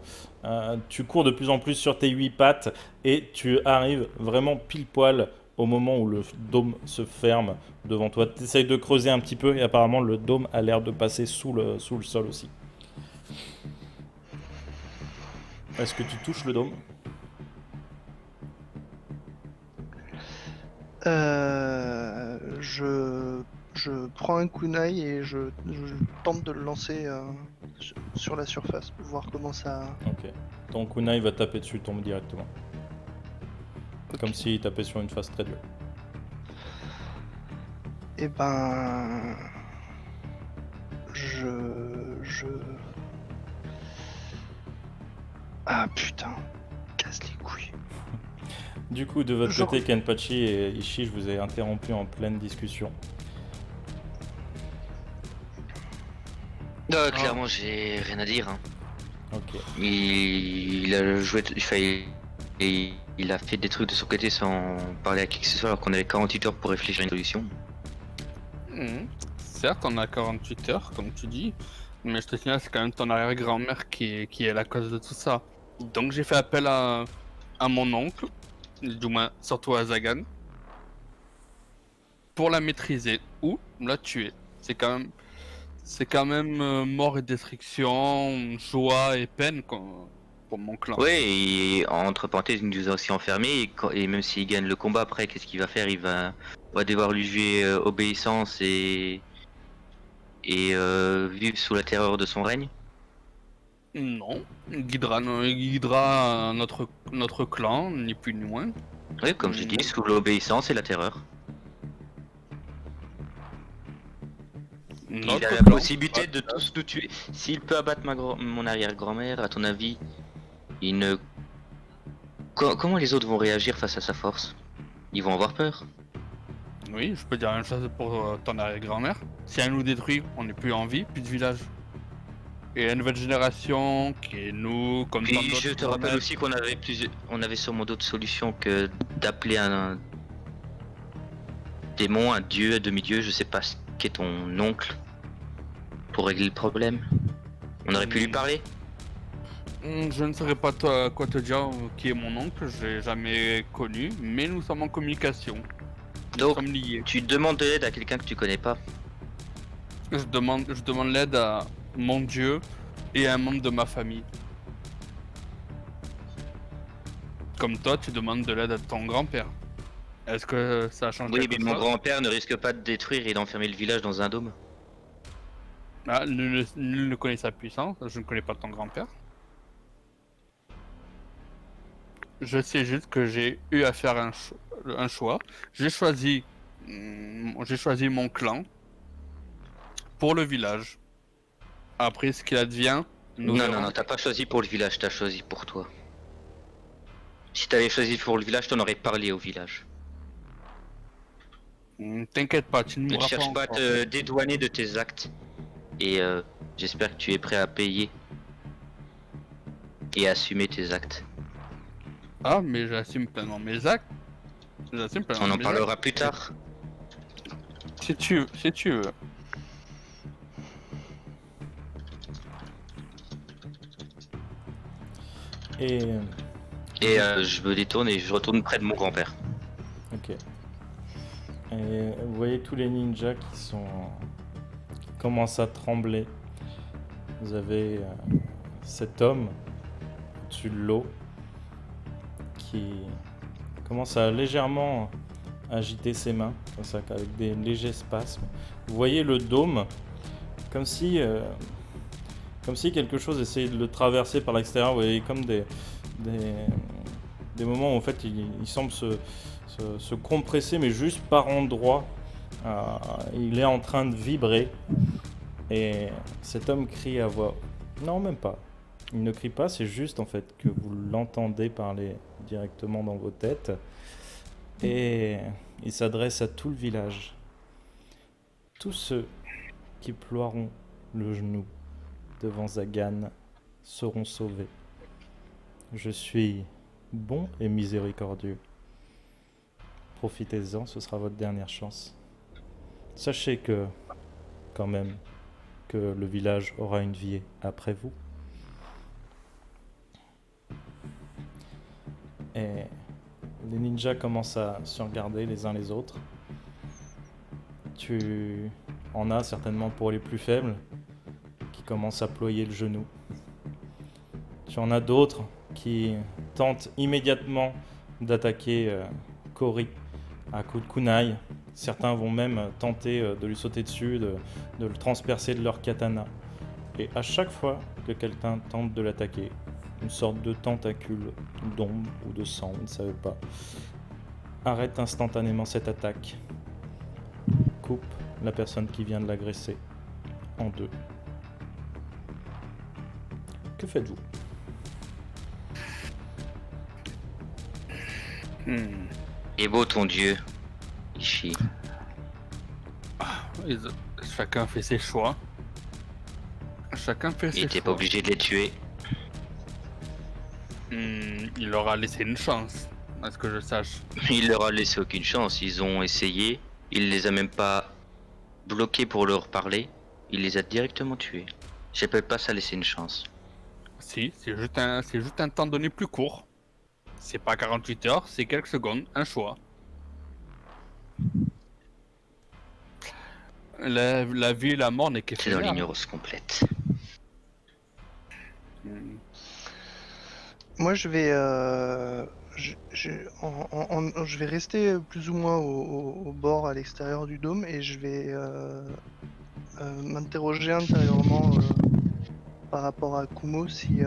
Tu cours de plus en plus sur tes 8 pattes et tu arrives vraiment pile poil au moment où le dôme se ferme devant toi. Tu essayes de creuser un petit peu et apparemment le dôme a l'air de passer sous le sol aussi. Est-ce que tu touches le dôme? Je prends un kunai et je tente de le lancer sur la surface pour voir comment ça. Ok. Ton kunai va taper dessus, tombe directement. Comme s'il tapait sur une face très dure. Et ben. Ah putain, casse les couilles. Du coup, de votre Je côté, Kenpachi et Ishii, je vous ai interrompu en pleine discussion. Clairement, j'ai rien à dire. Hein. Ok. Il a joué, il a fait des trucs de son côté sans parler à qui que ce soit alors qu'on avait 48 heures pour réfléchir à une solution. Certes, on a 48 heures, comme tu dis, mais je te signale, c'est quand même ton arrière-grand-mère qui est la cause de tout ça. Donc j'ai fait appel à mon oncle, du moins surtout à Zagan, pour la maîtriser ou la tuer. C'est quand même mort et destruction, joie et peine pour mon clan. Ouais, et entre parenthèses, il nous a aussi enfermés et même s'il gagne le combat après, qu'est-ce qu'il va faire? On va devoir lui jouer obéissance et vivre sous la terreur de son règne. Non, il guidera notre clan, ni plus ni moins. Oui, comme j'ai dit, sous l'obéissance et la terreur. Il a Notre la clan. possibilité de tous nous tuer. S'il peut abattre mon arrière-grand-mère, à ton avis, il ne... Comment les autres vont réagir face à sa force? Ils vont avoir peur. Oui, je peux dire la même chose pour ton arrière-grand-mère. Si elle nous détruit, on n'est plus en vie, plus de village. Et la nouvelle génération, qui est nous, comme tant Puis d'autres je te rappelle planètes. aussi on avait sûrement d'autres solutions que d'appeler un démon, un dieu, un demi-dieu, je sais pas ce qu'est ton oncle, pour régler le problème. On aurait pu lui parler. Je ne saurais pas quoi te dire qui est mon oncle, je l'ai jamais connu, mais nous sommes en communication. Nous Donc, sommes liés. tu demandes de l'aide à quelqu'un que tu connais pas. Je demande l'aide à mon dieu et à un membre de ma famille. Comme toi, tu demandes de l'aide à ton grand-père. Est-ce que ça a changé Oui, mais quelque mon chose? grand-père ne risque pas de détruire et d'enfermer le village dans un dôme. Ah, nul ne connaît sa puissance, je ne connais pas ton grand-père. Je sais juste que j'ai eu à faire un choix. J'ai choisi, j'ai choisi mon clan pour le village. Après, ce qu'il advient, nous Non, non, verrons. non, t'as pas choisi pour le village, t'as choisi pour toi. Si t'avais choisi pour le village, t'en aurais parlé au village. T'inquiète pas, tu ne Ne mourras pas cherche pas à encore. te dédouaner de tes actes. Et j'espère que tu es prêt à payer et à assumer tes actes. Ah, mais j'assume pleinement mes actes. J'assume pleinement On en mes parlera actes. plus tard. Si tu veux. Et Et je me détourne et je retourne près de mon grand-père. ok. Et vous voyez tous les ninjas qui commencent à trembler. Vous avez cet homme au-dessus de l'eau qui commence à légèrement agiter ses mains, comme ça, avec des légers spasmes. Vous voyez le dôme, comme si quelque chose essayait de le traverser par l'extérieur. Vous voyez comme des moments où en fait il semble se compresser, mais juste par endroits. Il est en train de vibrer. Et cet homme crie à voix... Non, même pas. Il ne crie pas, c'est juste en fait que vous l'entendez parler directement dans vos têtes. Et il s'adresse à tout le village. Tous ceux qui ploieront le genou devant Zagan seront sauvés. Je suis bon et miséricordieux. Profitez-en, ce sera votre dernière chance. Sachez que, quand même, que le village aura une vie après vous. Et les ninjas commencent à se regarder les uns les autres. Tu en as certainement pour les plus faibles qui commencent à ployer le genou. Tu en as d'autres qui tentent immédiatement d'attaquer Cory à coups de kunai. Certains vont même tenter de lui sauter dessus, de le transpercer de leur katana. Et à chaque fois que quelqu'un tente de l'attaquer, une sorte de tentacule d'ombre ou de sang, vous ne savez pas, arrête instantanément cette attaque, coupe la personne qui vient de l'agresser en deux. Que faites-vous ? Et beau ton dieu, Ishii. Chacun fait ses choix. Chacun fait Il ses était choix. pas obligé de les tuer. Il leur a laissé une chance, à ce que je sache. Il leur a laissé aucune chance. Ils ont essayé. Il les a même pas bloqués pour leur parler. Il les a directement tués. J'appelle pas ça laisser une chance. Si, c'est juste un temps donné plus court. C'est pas 48 heures, c'est quelques secondes, un choix. La vie et la mort n'est C'est dans qu'éphémère. l'ignorance complète. Moi, je vais, je vais rester plus ou moins au bord, à l'extérieur du dôme, et je vais m'interroger intérieurement par rapport à Kumo si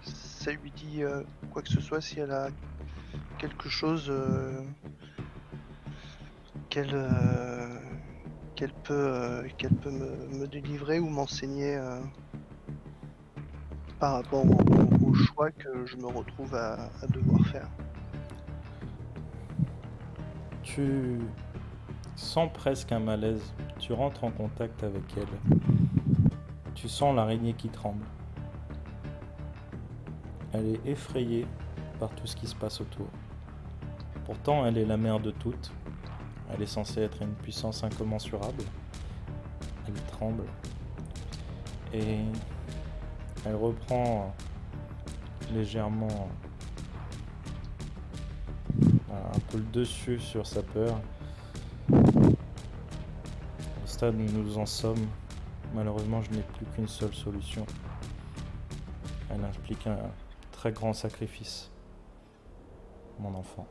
ça lui dit quoi que ce soit, si elle a quelque chose qu'elle peut me délivrer ou m'enseigner par rapport au choix que je me retrouve à devoir faire. Tu sens presque un malaise. Tu rentres en contact avec elle. Tu sens l'araignée qui tremble. Elle est effrayée par tout ce qui se passe autour. Pourtant, elle est la mère de toutes. Elle est censée être une puissance incommensurable. Elle tremble. Et elle reprend légèrement un peu le dessus sur sa peur. Au stade où nous en sommes, malheureusement, je n'ai plus qu'une seule solution. Elle implique un très grand sacrifice. Mon enfant.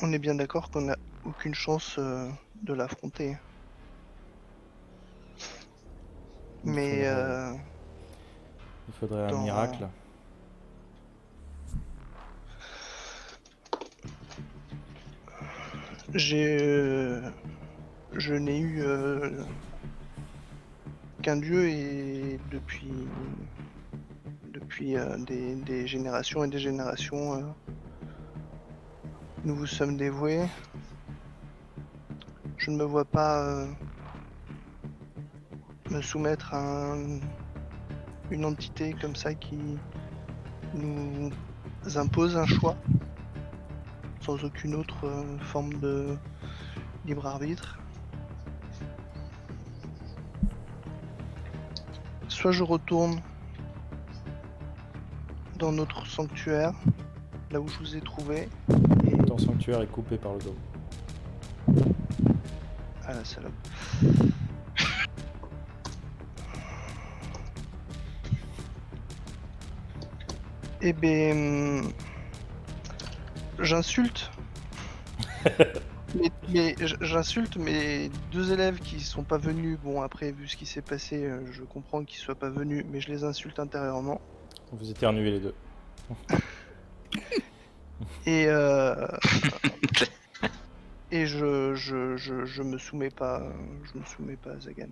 On est bien d'accord qu'on n'a aucune chance de l'affronter. Il Mais faudrait un dans- miracle. je n'ai eu qu'un dieu et depuis des générations et des générations, nous vous sommes dévoués. Je ne me vois pas me soumettre à une entité comme ça qui nous impose un choix sans aucune autre forme de libre arbitre. Soit je retourne dans notre sanctuaire, là où je vous ai trouvé, et... Ton sanctuaire est coupé par le dos. Ah la salope. Eh ben... J'insulte. J'insulte mes 2 élèves qui sont pas venus. Bon, après, vu ce qui s'est passé, je comprends qu'ils soient pas venus, mais je les insulte intérieurement. Vous éternuez les deux. Et et je me soumets pas, à Zagan.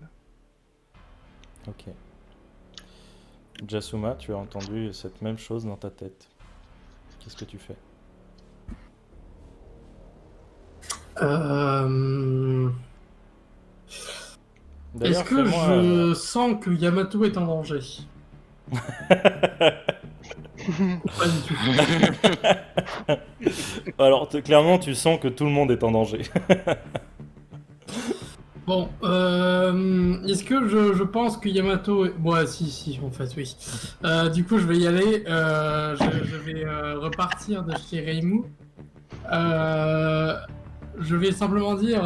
Ok. Jasuma, tu as entendu cette même chose dans ta tête. Qu'est-ce que tu fais? Est-ce que je sens que Yamato est en danger? Pas du tout. Alors, clairement, tu sens que tout le monde est en danger. Bon, est-ce que je pense que Yamato... Ouais, si, en fait, oui. Du coup, je vais y aller. Je vais repartir de chez Reimu. Je vais simplement dire,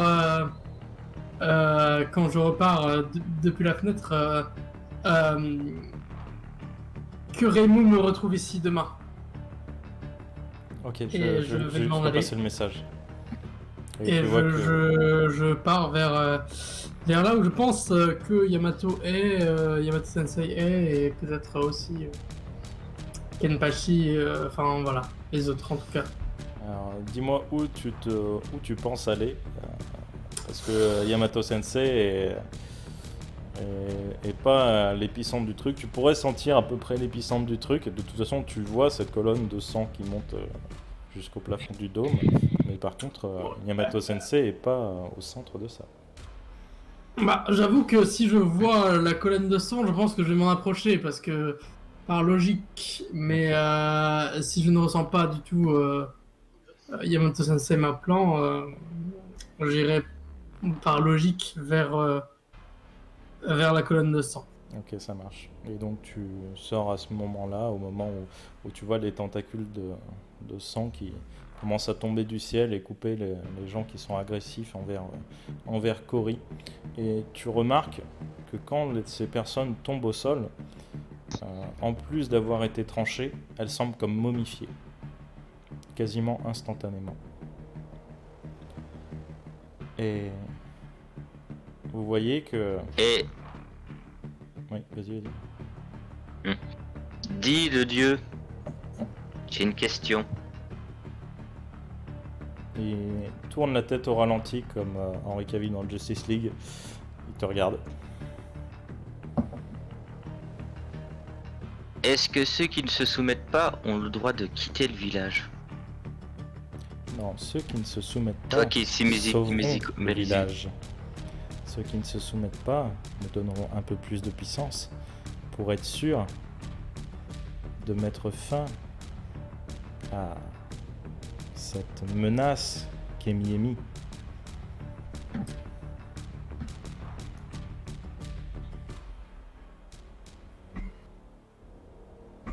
quand je repars depuis la fenêtre, que Reimu me retrouve ici demain. Ok, Et je je vais vais m'en aller. passer le message. Et tu vois que... je pars vers là où je pense que Yamato est, Yamato Sensei est, et peut-être aussi Kenpachi, enfin voilà, les autres en tout cas. Alors, dis-moi où tu penses aller, parce que Yamato Sensei est pas à l'épicentre du truc. Tu pourrais sentir à peu près l'épicentre du truc. De toute façon, tu vois cette colonne de sang qui monte jusqu'au plafond du dôme. Mais par contre, Yamato Sensei est pas au centre de ça. Bah, j'avoue que si je vois la colonne de sang, je pense que je vais m'en approcher parce que par logique, mais si je ne ressens pas du tout Yamato Sensei m'appelant, j'irai par logique vers la colonne de sang. Ok, ça marche. Et donc tu sors à ce moment-là, au moment où tu vois les tentacules de sang qui commencent à tomber du ciel et couper les gens qui sont agressifs envers Cory. Et tu remarques que quand ces personnes tombent au sol, en plus d'avoir été tranchées, elles semblent comme momifiées, quasiment instantanément. Et vous voyez que... Et Oui, vas-y. dis de Dieu, j'ai une question. Il tourne la tête au ralenti comme Henry Cavill dans Justice League. Il te regarde. Est-ce que ceux qui ne se soumettent pas ont le droit de quitter le village? Non, ceux qui ne se soumettent pas Toi qui es si sauveront le mais village. Ceux qui ne se soumettent pas me donneront un peu plus de puissance pour être sûr de mettre fin à cette menace qu'est Miemi.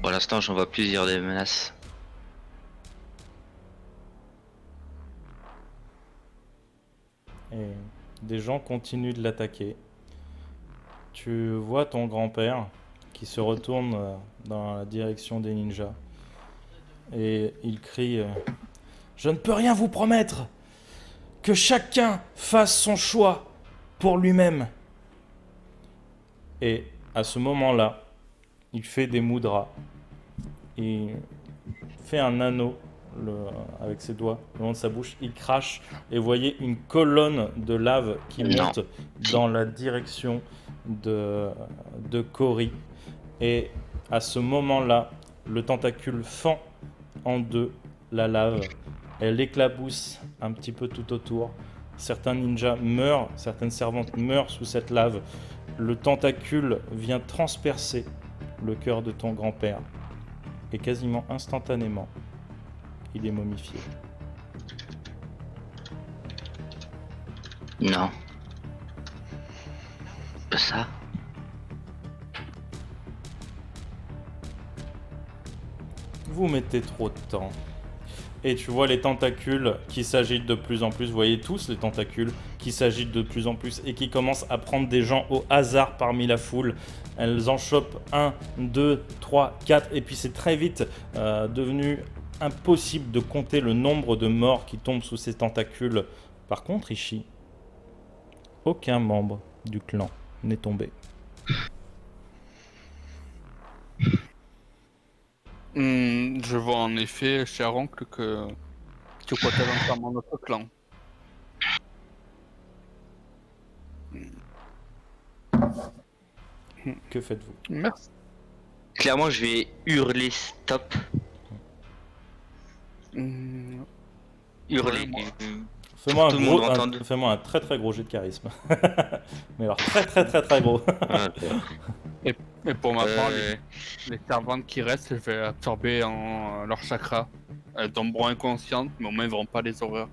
Pour l'instant, j'en vois plusieurs des menaces. Et des gens continuent de l'attaquer. Tu vois ton grand-père qui se retourne dans la direction des ninjas. Et il crie Je ne peux rien vous promettre. Que chacun fasse son choix pour lui-même. Et à ce moment-là, il fait des mudras. Il fait un anneau avec ses doigts le long de sa bouche. Il crache et vous voyez une colonne de lave qui Non. monte dans la direction de Cory. Et à ce moment-là, le tentacule fend en deux la lave. Elle éclabousse un petit peu tout autour. Certains ninjas meurent, certaines servantes meurent sous cette lave. Le tentacule vient transpercer le cœur de ton grand-père. Et quasiment instantanément, il est momifié. Non. Pas ça. Vous mettez trop de temps. Et tu vois les tentacules qui s'agitent de plus en plus. Vous voyez tous les tentacules qui s'agitent de plus en plus et qui commencent à prendre des gens au hasard parmi la foule. Elles en chopent 1, 2, 3, 4. Et puis c'est très vite devenu impossible de compter le nombre de morts qui tombent sous ces tentacules. Par contre, Ishii, aucun membre du clan n'est tombé. Je vois en effet, cher oncle, que tu crois entièrement notre clan. Que faites-vous? Merci. Clairement, je vais hurler stop. Hurler. Ouais, Fais-moi Tout le monde entende. fais-moi un très très gros jet de charisme. Mais alors très très très très gros. Et pour ma part, Euh, les servantes qui restent, je vais absorber leur chakra. Elles tomberont inconscientes, mais au moins elles verront pas les horreurs.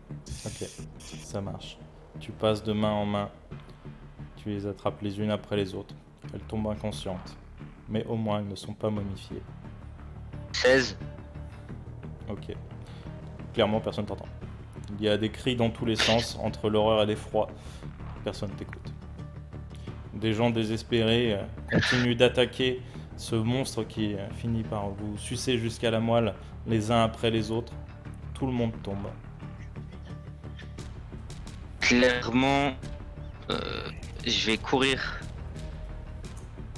Ok, ça marche. Tu passes de main en main. Tu les attrapes les unes après les autres. Elles tombent inconscientes. Mais au moins elles ne sont pas momifiées. 16. Ok. Clairement personne t'entend. Il y a des cris dans tous les sens, entre l'horreur et l'effroi. Personne t'écoute. Des gens désespérés continuent d'attaquer ce monstre qui finit par vous sucer jusqu'à la moelle les uns après les autres. Tout le monde tombe. Clairement, je vais courir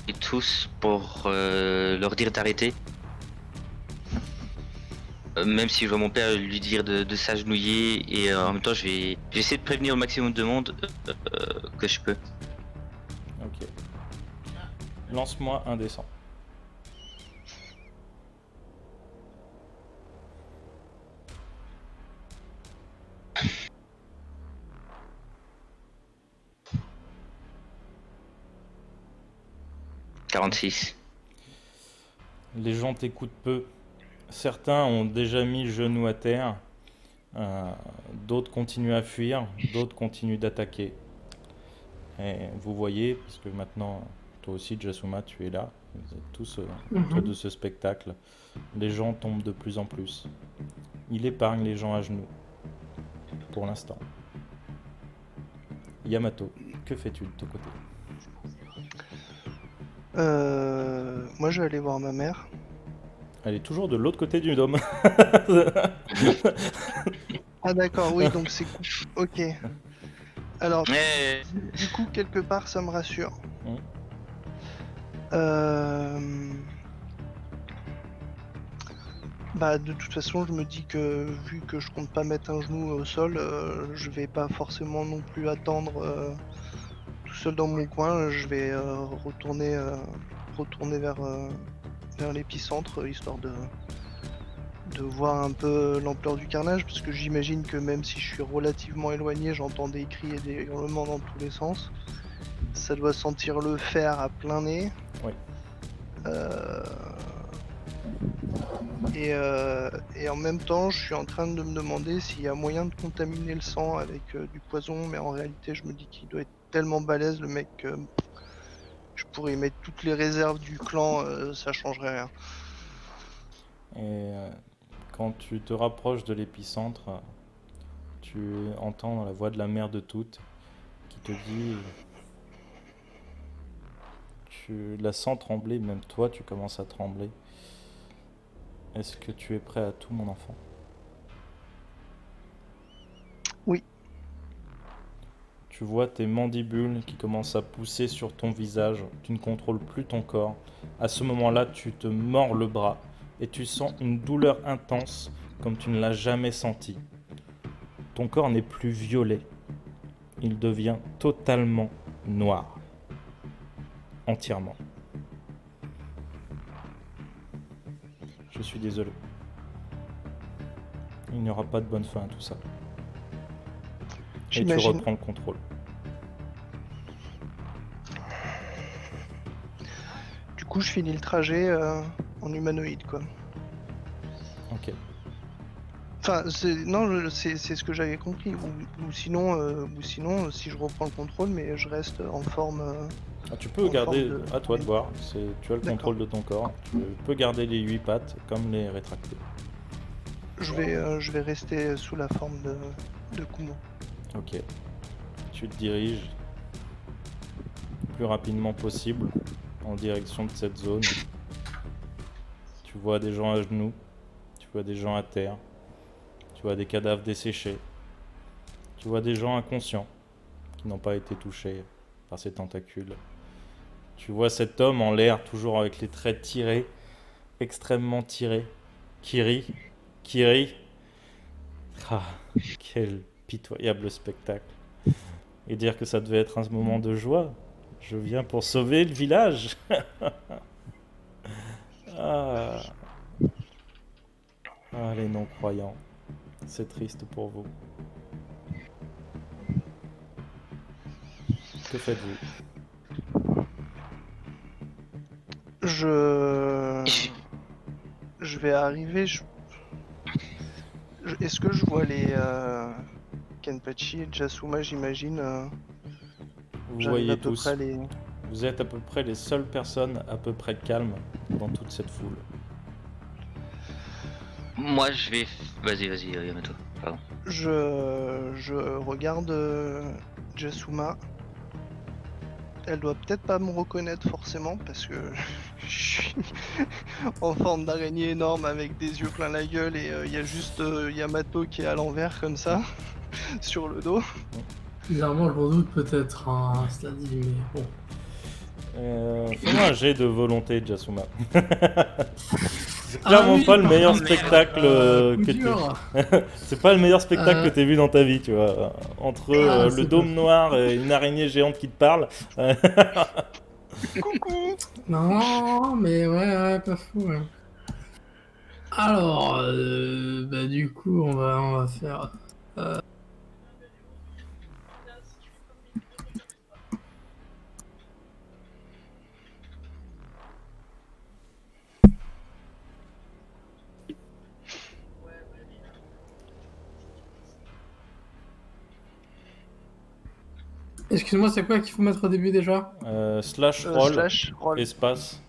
et tous pour leur dire d'arrêter. Même si je vois mon père lui dire de s'agenouiller et en même temps je vais essayer de prévenir au maximum de monde que je peux. Ok. Lance-moi un dessin. « 46. Les gens t'écoutent peu. Certains ont déjà mis le genou à terre. D'autres continuent à fuir. D'autres continuent d'attaquer. Et vous voyez, parce que maintenant, toi aussi, Jasuma, tu es là. Vous êtes tous autour de ce spectacle. Les gens tombent de plus en plus. Il épargne les gens à genoux. Pour l'instant. Yamato, que fais-tu de ton côté? Moi, je vais aller voir ma mère. Elle est toujours de l'autre côté du dôme. Ah d'accord, oui, donc c'est cool. Ok. Alors, Eh, du coup, quelque part, ça me rassure. Mm. Bah, de toute façon, je me dis que vu que je compte pas mettre un genou au sol, je vais pas forcément non plus attendre tout seul dans mon coin. Je vais retourner vers l'épicentre, histoire de voir un peu l'ampleur du carnage, parce que j'imagine que même si je suis relativement éloigné, j'entends des cris et des hurlements dans tous les sens. Ça doit sentir le fer à plein nez. Oui. Et en même temps, je suis en train de me demander s'il y a moyen de contaminer le sang avec du poison, mais en réalité, je me dis qu'il doit être tellement balèze, le mec, que je pourrais y mettre toutes les réserves du clan, ça changerait rien. Et quand tu te rapproches de l'épicentre, tu entends la voix de la mère de toutes qui te dit... Tu la sens trembler, même toi tu commences à trembler. Est-ce que tu es prêt à tout, mon enfant? Tu vois tes mandibules qui commencent à pousser sur ton visage. Tu ne contrôles plus ton corps. À ce moment-là, tu te mords le bras et tu sens une douleur intense comme tu ne l'as jamais senti. Ton corps n'est plus violet. Il devient totalement noir. Entièrement. Je suis désolé. Il n'y aura pas de bonne fin à tout ça. Et tu J'imagine. reprends le contrôle. Du coup, je finis le trajet en humanoïde, quoi. Ok. Enfin, c'est ce que j'avais compris. Ou sinon, si je reprends le contrôle, mais je reste en forme. Tu peux En garder, forme de- à toi de voir, tu as le D'accord. contrôle de ton corps, tu peux garder les 8 pattes comme les rétracter. Je vais rester sous la forme de Kumo. Ok. Tu te diriges le plus rapidement possible en direction de cette zone. Tu vois des gens à genoux, tu vois des gens à terre, tu vois des cadavres desséchés, tu vois des gens inconscients qui n'ont pas été touchés par ces tentacules. Tu vois cet homme en l'air, toujours avec les traits tirés, extrêmement tirés, qui rit. Ah, quel pitoyable spectacle. Et dire que ça devait être un moment de joie. Je viens pour sauver le village. Ah. Ah, les non-croyants. C'est triste pour vous. Que faites-vous? Je vais arriver. Est-ce que je vois les Kenpachi et Jasuma, j'imagine. Vous J'arrive voyez à peu tous. près à les. Vous êtes à peu près les seules personnes à peu près calmes dans toute cette foule. Moi, je vais. Vas-y, Yamato. Pardon. Je regarde Jasuma. Elle doit peut-être pas me reconnaître forcément parce que je suis en forme d'araignée énorme avec des yeux plein la gueule et il y a juste Yamato qui est à l'envers comme ça sur le dos. Bizarrement, je m'en doute peut-être, hein, cela dit, mais bon. Fais-moi un jet de volonté, Jasuma. C'est clairement oui, pas le par meilleur contre, spectacle coup que dur. c'est pas le meilleur spectacle que Euh, t'aies vu dans ta vie, tu vois. Entre Ah, le c'est dôme pas- noir et une araignée géante qui te parle. Coucou. Non, mais ouais, pas fou. Ouais. Alors, bah, du coup, on va faire. Excuse-moi, c'est quoi qu'il faut mettre au début déjà? Slash roll, Slash roll. espace,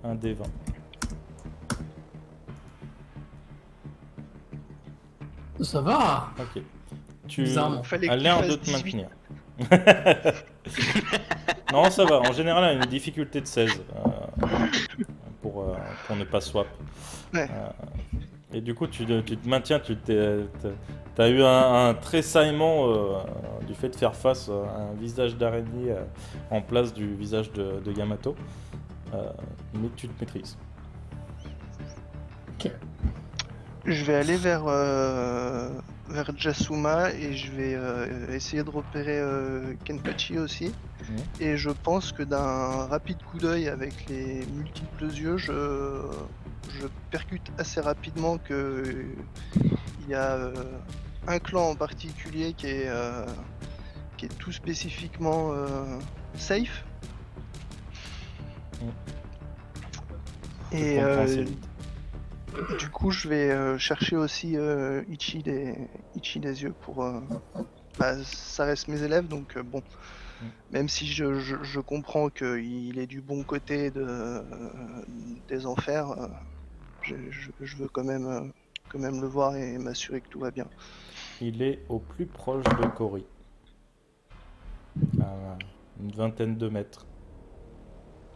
un D20. Ça va. Ok. Tu Bizarrement. Fallait que as tu l'air fasses de te 18. maintenir. Non, ça va. En général, elle a une difficulté de 16 pour ne pas swap. Ouais. Et du coup, tu te maintiens. T'as eu un tressaillement du fait de faire face à un visage d'araignée en place du visage de Yamato. Mais tu te maîtrises. Je vais aller vers Jasuma et je vais essayer de repérer Kenpachi aussi. Et je pense que d'un rapide coup d'œil avec les multiples yeux, je percute assez rapidement que il y a un clan en particulier qui est tout spécifiquement safe. Et comprends assez vite. du coup, je vais chercher aussi Ichi des yeux pour. Ça reste mes élèves, donc bon. Même si je comprends qu'il est du bon côté des enfers, je veux quand même le voir et m'assurer que tout va bien. Il est au plus proche de Cory. À une vingtaine de mètres.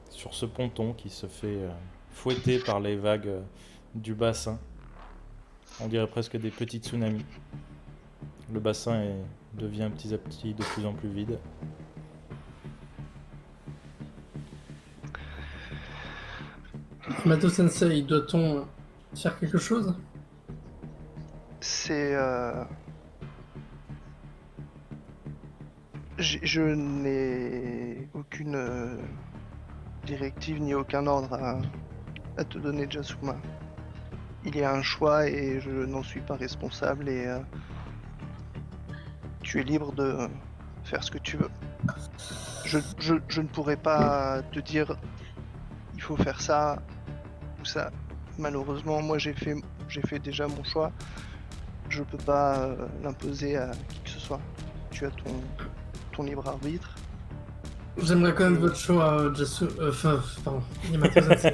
Sur ce ponton qui se fait fouetter par les vagues du bassin. On dirait presque des petits tsunamis. Le bassin est devient petit à petit de plus en plus vide. Yamato Sensei, doit-on faire quelque chose? C'est. Je n'ai aucune directive ni aucun ordre à te donner, Jasuma. Il y a un choix et je n'en suis pas responsable et tu es libre de faire ce que tu veux. Je ne pourrais pas te dire il faut faire ça ou ça. Malheureusement, moi j'ai fait déjà mon choix. Je peux pas l'imposer à qui que ce soit. Tu as ton libre arbitre. J'aimerais connaître votre choix, pardon, Yamato Sensei.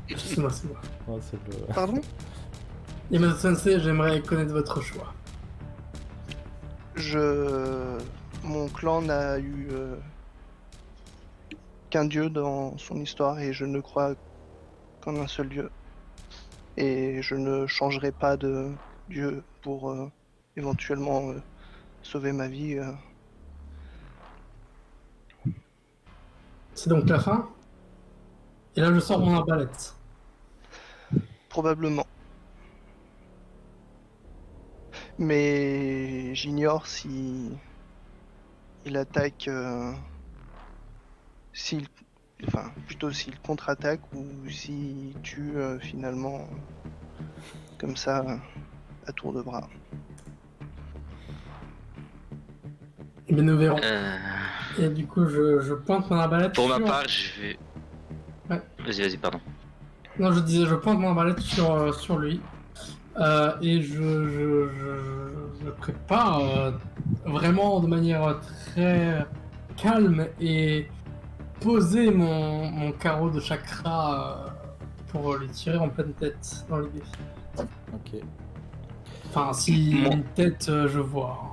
Jasuma, c'est moi. Oh, c'est le... Pardon? Yamato Sensei, j'aimerais connaître votre choix. Mon clan n'a eu qu'un dieu dans son histoire et je ne crois qu'en un seul dieu. Et je ne changerai pas de dieu pour éventuellement sauver ma vie. C'est donc la fin? Et là, je sors mon arbalète. Probablement. Mais j'ignore si il attaque, plutôt s'il contre-attaque ou s'il tue finalement comme ça à tour de bras. Eh bien, nous verrons. Euh, Et du coup, je pointe mon arbalète Pour ma sur... part, je vais. Ouais. Vas-y, pardon. Non, je disais, je pointe mon arbalète sur lui. Et je prépare vraiment de manière très calme et posée mon carreau de chakra pour lui tirer en pleine tête dans l'idée. Ok. Enfin, si Mon- une tête, je vois.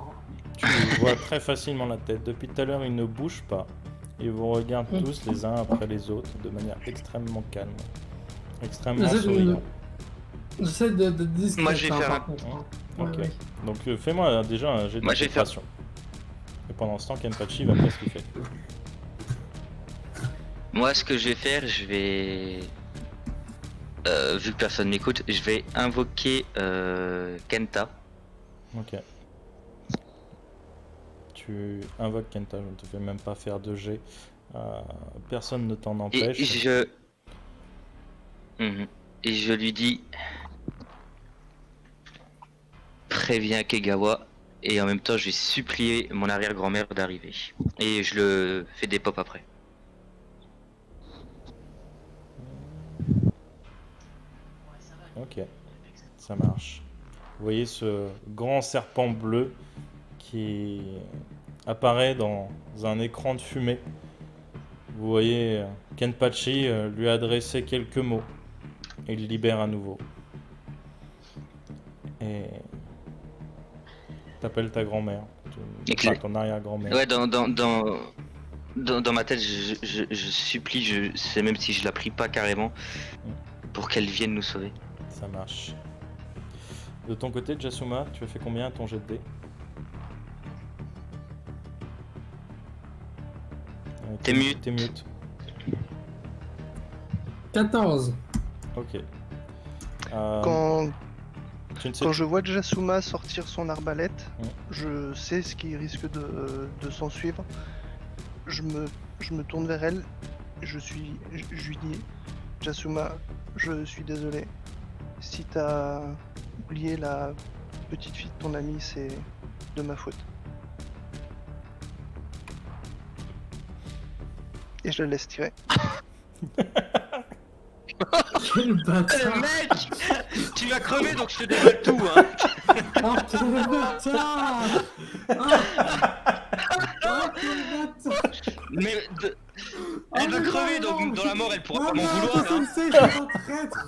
Tu vois très facilement la tête. Depuis tout à l'heure, il ne bouge pas. Ils vous regardent tous les uns après les autres de manière extrêmement calme. Extrêmement souriant. J'essaie de discret. Moi, je vais faire par un- contre, hein. Ok. Ouais. Donc fais-moi déjà un jet Moi, je vais faire- d'infiltration. Et pendant ce temps, Kenpachi va faire ce qu'il fait. Moi, ce que je vais faire, je vais. Vu que personne m'écoute, je vais invoquer Kenta. Ok. Tu invoques Kenta, je ne te fais même pas faire de jet. Personne ne t'en Et empêche. je. Mhm. Et je lui dis. Préviens Kegawa. Et en même temps, je vais supplier mon arrière-grand-mère d'arriver. Et je le fais des pop après. Ok, ça marche. Vous voyez ce grand serpent bleu qui apparaît dans un écran de fumée. Vous voyez Kenpachi lui adresser quelques mots et il libère à nouveau. Et t'appelles ta grand-mère, enfin, ton arrière-grand-mère. Ouais, dans ma tête, je supplie, c'est même si je la prie pas carrément, pour qu'elle vienne nous sauver. Ça marche. De ton côté, Jasuma, tu as fait combien à ton jet de dés? T'es mute. T'es mute. 14. Ok. Quand Tu ne sais Quand je vois Jasuma sortir son arbalète, Mm. je sais ce qui risque de s'en suivre. Je me tourne vers elle, je lui dis, Jasuma, je suis désolé. Si t'as oublié la petite fille de ton ami, c'est de ma faute. Et je la laisse tirer. Quel bâtard! Mec, tu vas crever donc je te dévoile tout, hein. Oh, quel bâtard! Oh, quel bâtard! Mais elle va crever donc dans la mort elle pourra pas m'en Ah, vouloir. Hein. Sensei, je suis un traître!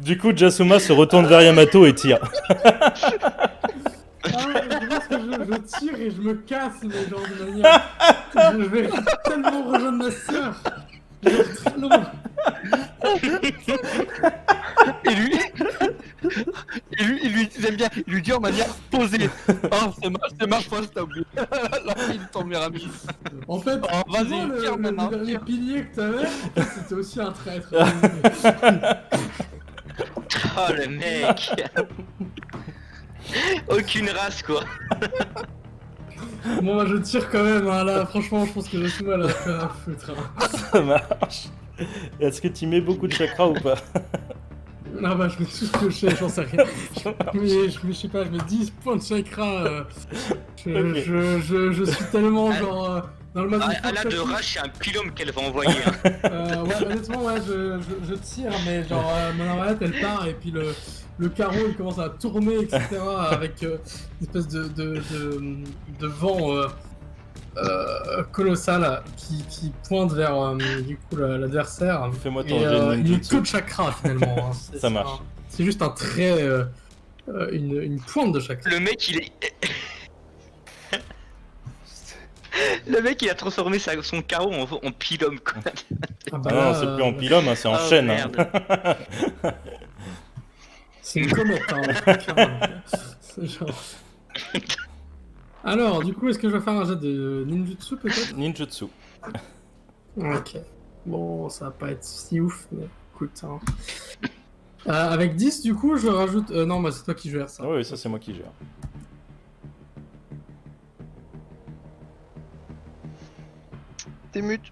Du coup, Jasuma se retourne vers Yamato et tire. Je pense que je tire et je me casse, mais genre de manière. Je vais tellement rejoindre ma soeur! Genre très loin! il aime bien, il lui dit en manière posée. Oh, c'est ma faute, t'as oublié. La fille de ton meilleur ami. En fait, Oh, vas-y, tu vois, tire maintenant, le dernier tire. pilier que t'avais, en fait, c'était aussi un traître. Oh le mec. Aucune race quoi. Bon, bah, je tire quand même, hein, là, franchement, je pense que Jasuma, elle a fait un foutre. Hein. Ça marche. Est-ce que tu mets beaucoup de chakras ou pas? Ah bah, je mets tout ce que je sais, j'en sais rien. Mais je sais pas, je mets 10 points de chakra. Je suis tellement genre dans le mode. À la de rage, c'est un pylôme qu'elle va envoyer. Hein. Ouais, honnêtement, ouais, je tire, mais genre, mon arbalète elle part et puis le carreau il commence à tourner, etc. avec une espèce de vent colossal qui pointe vers du coup l'adversaire. Fais-moi ton Et jet de il est ninjutsu. que de chakra finalement. Hein. Ça marche. C'est juste un trait, une pointe de chakra. Le mec, il est. Le mec, il a transformé son carreau en pylôme quoi. Ah bah Ah là, non, c'est plus en pylôme, hein, c'est en Oh, chaîne. Hein. merde. C'est une comète, hein, clairement. C'est genre... Alors, du coup, est-ce que je vais faire un jet de ninjutsu peut-être? Ninjutsu. Ok. Bon, ça va pas être si ouf, mais écoute. Hein. Avec 10, du coup, je rajoute... non, bah c'est toi qui gères ça. Oui, ça c'est moi qui gère. T'es mute.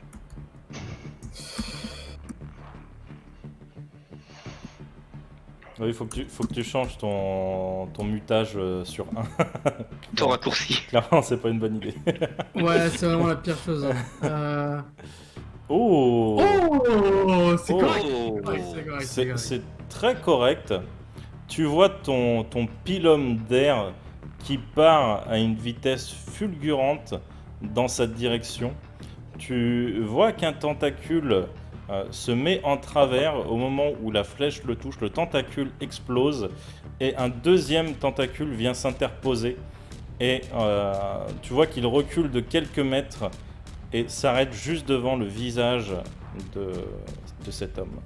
Oui, il faut que tu changes ton mutage sur 1. Ton raccourci. Clairement, c'est pas une bonne idée. Ouais, c'est vraiment la pire chose. Oh, Oh, c'est Oh. correct. Oh. C'est correct, c'est C'est correct. c'est très correct. Tu vois ton pylôme d'air qui part à une vitesse fulgurante dans sa direction. Tu vois qu'un tentacule se met en travers au moment où la flèche le touche. Le tentacule explose et un deuxième tentacule vient s'interposer. Et tu vois qu'il recule de quelques mètres et s'arrête juste devant le visage de cet homme.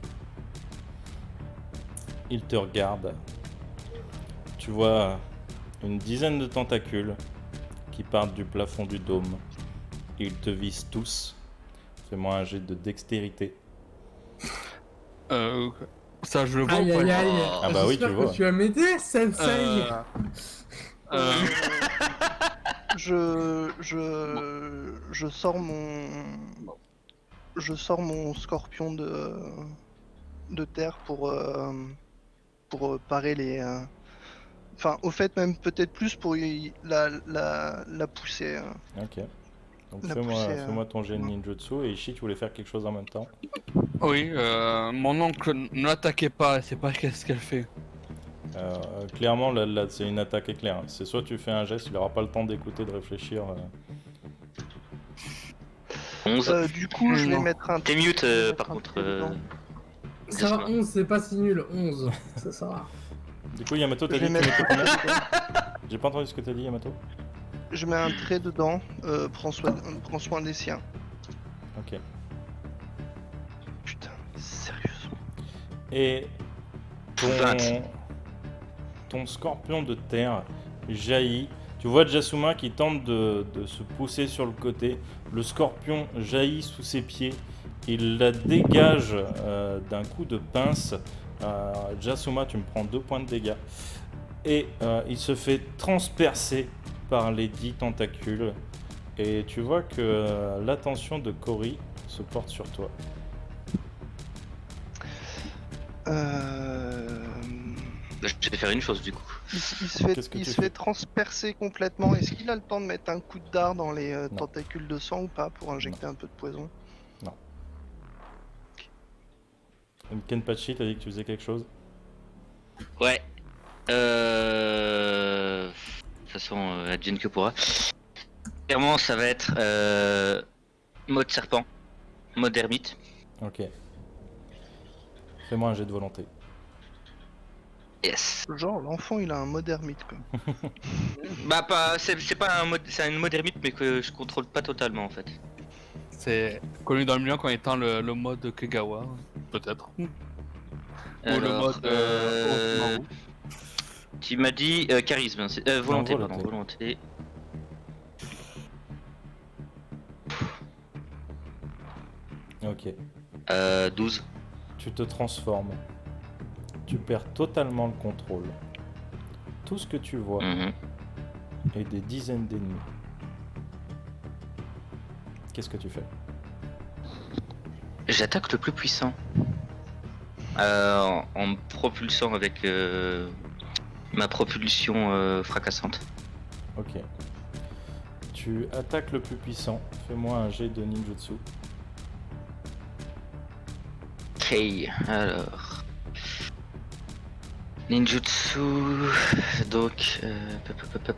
Il te regarde. Tu vois une dizaine de tentacules qui partent du plafond du dôme. Ils te visent tous. Fais-moi un jet de dextérité. Ça, je le vois Aïe ou pas aïe aïe. Ah bah oui, J'espère tu que vois. tu vas m'aider, Sensei. Je sors mon scorpion de terre pour parer les. Enfin, au fait, même peut-être plus pour la pousser. Ok. Donc La fais-moi poussée, fais-moi ton jet de ninjutsu. Et Ishi, tu voulais faire quelque chose en même temps? Oui, mon oncle, ne l'attaquez pas, c'est pas qu'est-ce qu'elle fait. Clairement, là, c'est une attaque éclair. C'est soit tu fais un geste, il n'aura pas le temps d'écouter, de réfléchir. 11. Du coup, je vais Non. mettre un. T'es mute je vais mettre par un contre. trait dedans. Ça va, Jasper. 11, c'est pas si nul. 11, ça va. Du coup, Yamato, t'as Je dit vais que tu mettre mettais un combien? trait dedans. J'ai pas entendu ce que t'as dit, Yamato. Je mets un trait dedans. Prends soin des siens. Ok. Putain, sérieusement. Et 20. ton scorpion de terre jaillit. Tu vois Jasuma qui tente de se pousser sur le côté. Le scorpion jaillit sous ses pieds. Il la dégage d'un coup de pince. Jasuma, tu me prends 2 points de dégâts. Et il se fait transpercer par les 10 tentacules. Et tu vois que l'attention de Cory se porte sur toi. Je vais faire une chose du coup. Il se fait, Qu'est-ce que il tu se fais fait transpercer complètement. Est-ce qu'il a le temps de mettre un coup de dard dans les Non. tentacules de sang ou pas pour injecter un peu de poison? Kenpachi, t'as dit que tu faisais quelque chose? Ouais. De toute façon, advienne que pourra. Clairement, ça va être mode serpent, mode ermite. Ok. Fais-moi un jet de volonté. Yes. Genre, l'enfant il a un mode ermite quoi. Bah pas, c'est pas un mode, c'est un mode ermite mais que je contrôle pas totalement en fait. C'est connu dans le milieu comme étant le mode Kegawa, peut-être. Ou le Alors, mode Orochimaru. Tu m'as dit charisme, volonté, volonté. pardon, volonté. Ok. 12. Tu te transformes. Tu perds totalement le contrôle. Tout ce que tu vois Mhm. est des dizaines d'ennemis. Qu'est-ce que tu fais? J'attaque le plus puissant. En me propulsant avec ma propulsion fracassante. Ok. Tu attaques le plus puissant. Fais-moi un jet de ninjutsu. Ok, alors. Ninjutsu. Donc. Pop.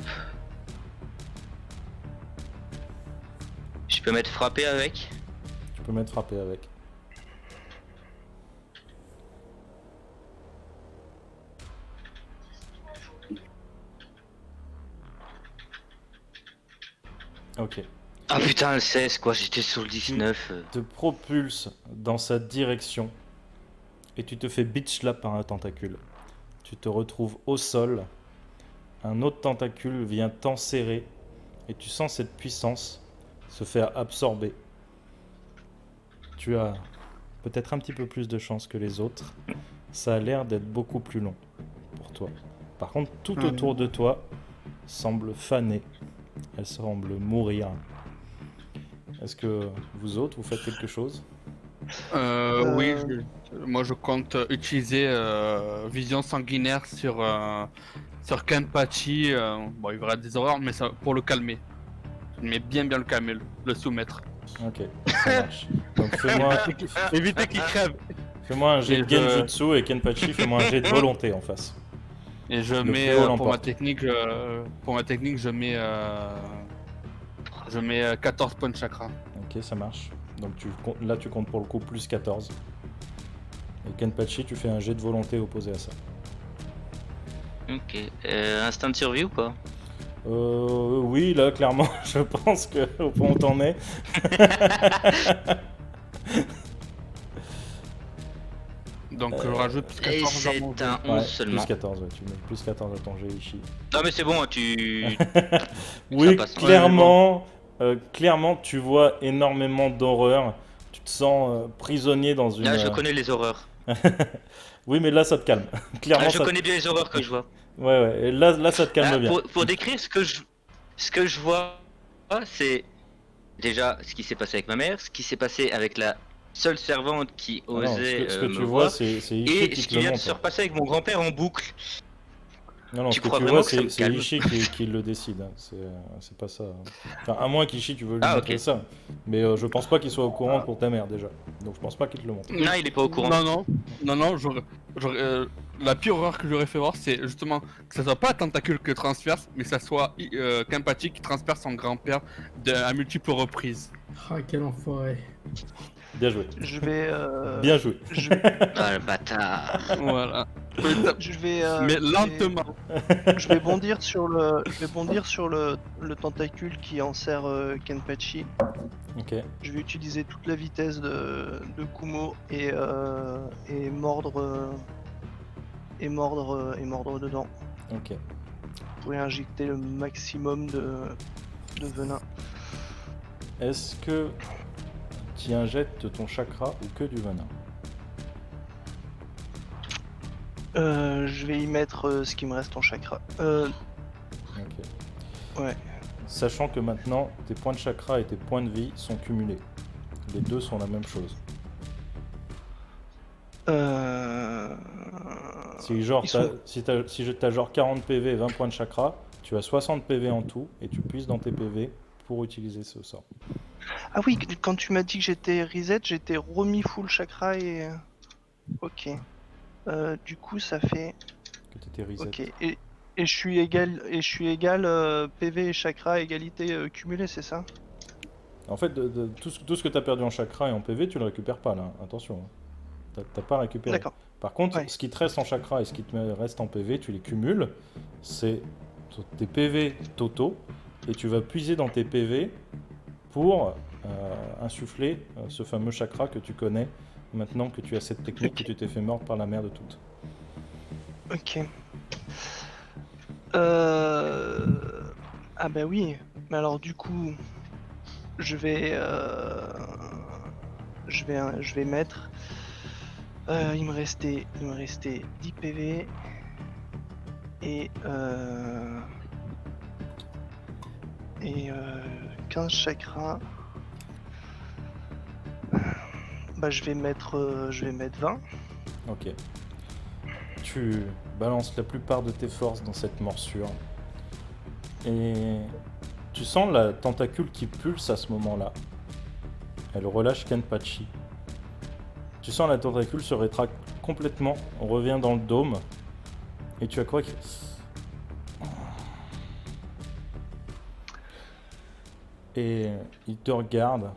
Je peux mettre frappé avec. Tu peux mettre frappé avec. Ok. Ah putain, le 16 quoi, j'étais sur le 19. Te propulse dans sa direction et tu te fais bitch slap par un tentacule. Tu te retrouves au sol. Un autre tentacule vient t'enserrer et tu sens cette puissance se faire absorber. Tu as peut-être un petit peu plus de chance que les autres. Ça a l'air d'être beaucoup plus long pour toi. Par contre, tout autour de toi semble faner. Elle semble mourir. Est-ce que vous autres, vous faites quelque chose? Oui, moi je compte utiliser vision sanguinaire sur Kenpachi. Bon, il verra des horreurs, mais ça, pour le calmer. Mais bien le calmer, le soumettre. Ok, ça marche. Donc fais-moi Éviter qu'il crève. un jet de Et je- Genjutsu et Kenpachi, fais-moi un jet de volonté en face. Et je Le mets plus haut pour ma l'emporte. technique, je mets 14 points de chakra. Ok, ça marche. Donc là, tu comptes pour le coup plus 14. Et Kenpachi, tu fais un jet de volonté opposé à ça. Ok. Instinct de survie ou pas? Oui, là, clairement, je pense que au point où t'en es. Donc je rajoute plus Et 14 dans mon c'est jet. un 11 Ouais, seulement. plus 14, ouais, tu mets plus 14 à ton jet Ishi. Non mais c'est bon, tu... Oui, passe. clairement, tu vois énormément d'horreur. Tu te sens prisonnier dans une... Là je connais les horreurs. Oui, mais là, ça te calme. Clairement, Ah, je ça... connais bien les horreurs que je vois. Ouais, et là, ça te calme Ah, bien. pour décrire ce que je vois, c'est déjà ce qui s'est passé avec ma mère, ce qui s'est passé avec la seule servante qui Ah non, osait ce que me tu vois, voir, c'est Ishi et qui ce te qui le vient de montre. se repasser avec mon grand-père en boucle. Non, Tu ce que crois tu vraiment vois, que ça me c'est calme? Ishi qui le décide. Hein. C'est pas ça. Enfin, à moins qu'Ishi, tu veux lui Ah, montrer ok. ça. Mais je pense pas qu'il soit au courant pour ta mère, déjà. Donc je pense pas qu'il te le montre. Non, il est pas au courant. Non, la pire horreur que j'aurais fait voir, c'est justement que ça soit pas un tentacule que transperce, mais que ça soit Kenpachi qui transperce son grand-père à multiples reprises. Ah, quel enfoiré. Bien joué. Je vais. Bien joué. Je vais. Ah, le bâtard. Voilà. Je vais Mais lentement. Je vais bondir sur le. Je vais bondir sur le tentacule qui enserre Kenpachi. Ok. Je vais utiliser toute la vitesse de Kumo et mordre. Et mordre dedans. Ok. Pour y injecter le maximum de venin. Est-ce que tu injectes ton chakra ou que du venin? Je vais y mettre ce qui me reste en chakra. Ok. Ouais. Sachant que maintenant, tes points de chakra et tes points de vie sont cumulés. Les deux sont la même chose. Si genre Ils sont- si t'as genre 40 PV et 20 points de chakra, tu as 60 PV en tout et tu puises dans tes PV pour utiliser ce sort. Ah oui, quand tu m'as dit que j'étais reset, j'étais remis full chakra et. Ok. Du coup, ça fait. Que t'étais reset. Ok. Et je suis égal PV et chakra égalité cumulée, c'est ça? En fait, tout ce que t'as perdu en chakra et en PV, tu le récupères pas là. Attention. Hein. T'as pas récupéré. D'accord. Par contre, Ouais. ce qui te reste en chakra et ce qui te reste en PV, tu les cumules. C'est tes PV totaux. Et tu vas puiser dans tes PV pour insuffler ce fameux chakra que tu connais maintenant que tu as cette technique Ok. que tu t'es fait mordre par la mère de toutes. Ok. Ah bah oui, mais alors du coup, je vais, je vais mettre. Il me restait 10 PV et et 15 chakras. Bah je vais mettre 20. Ok. Tu balances la plupart de tes forces dans cette morsure. Et tu sens la tentacule qui pulse à ce moment-là. Elle relâche Kenpachi. Tu sens la tentacule se rétracte complètement. On revient dans le dôme. Et tu as quoi qui... Et il te regarde.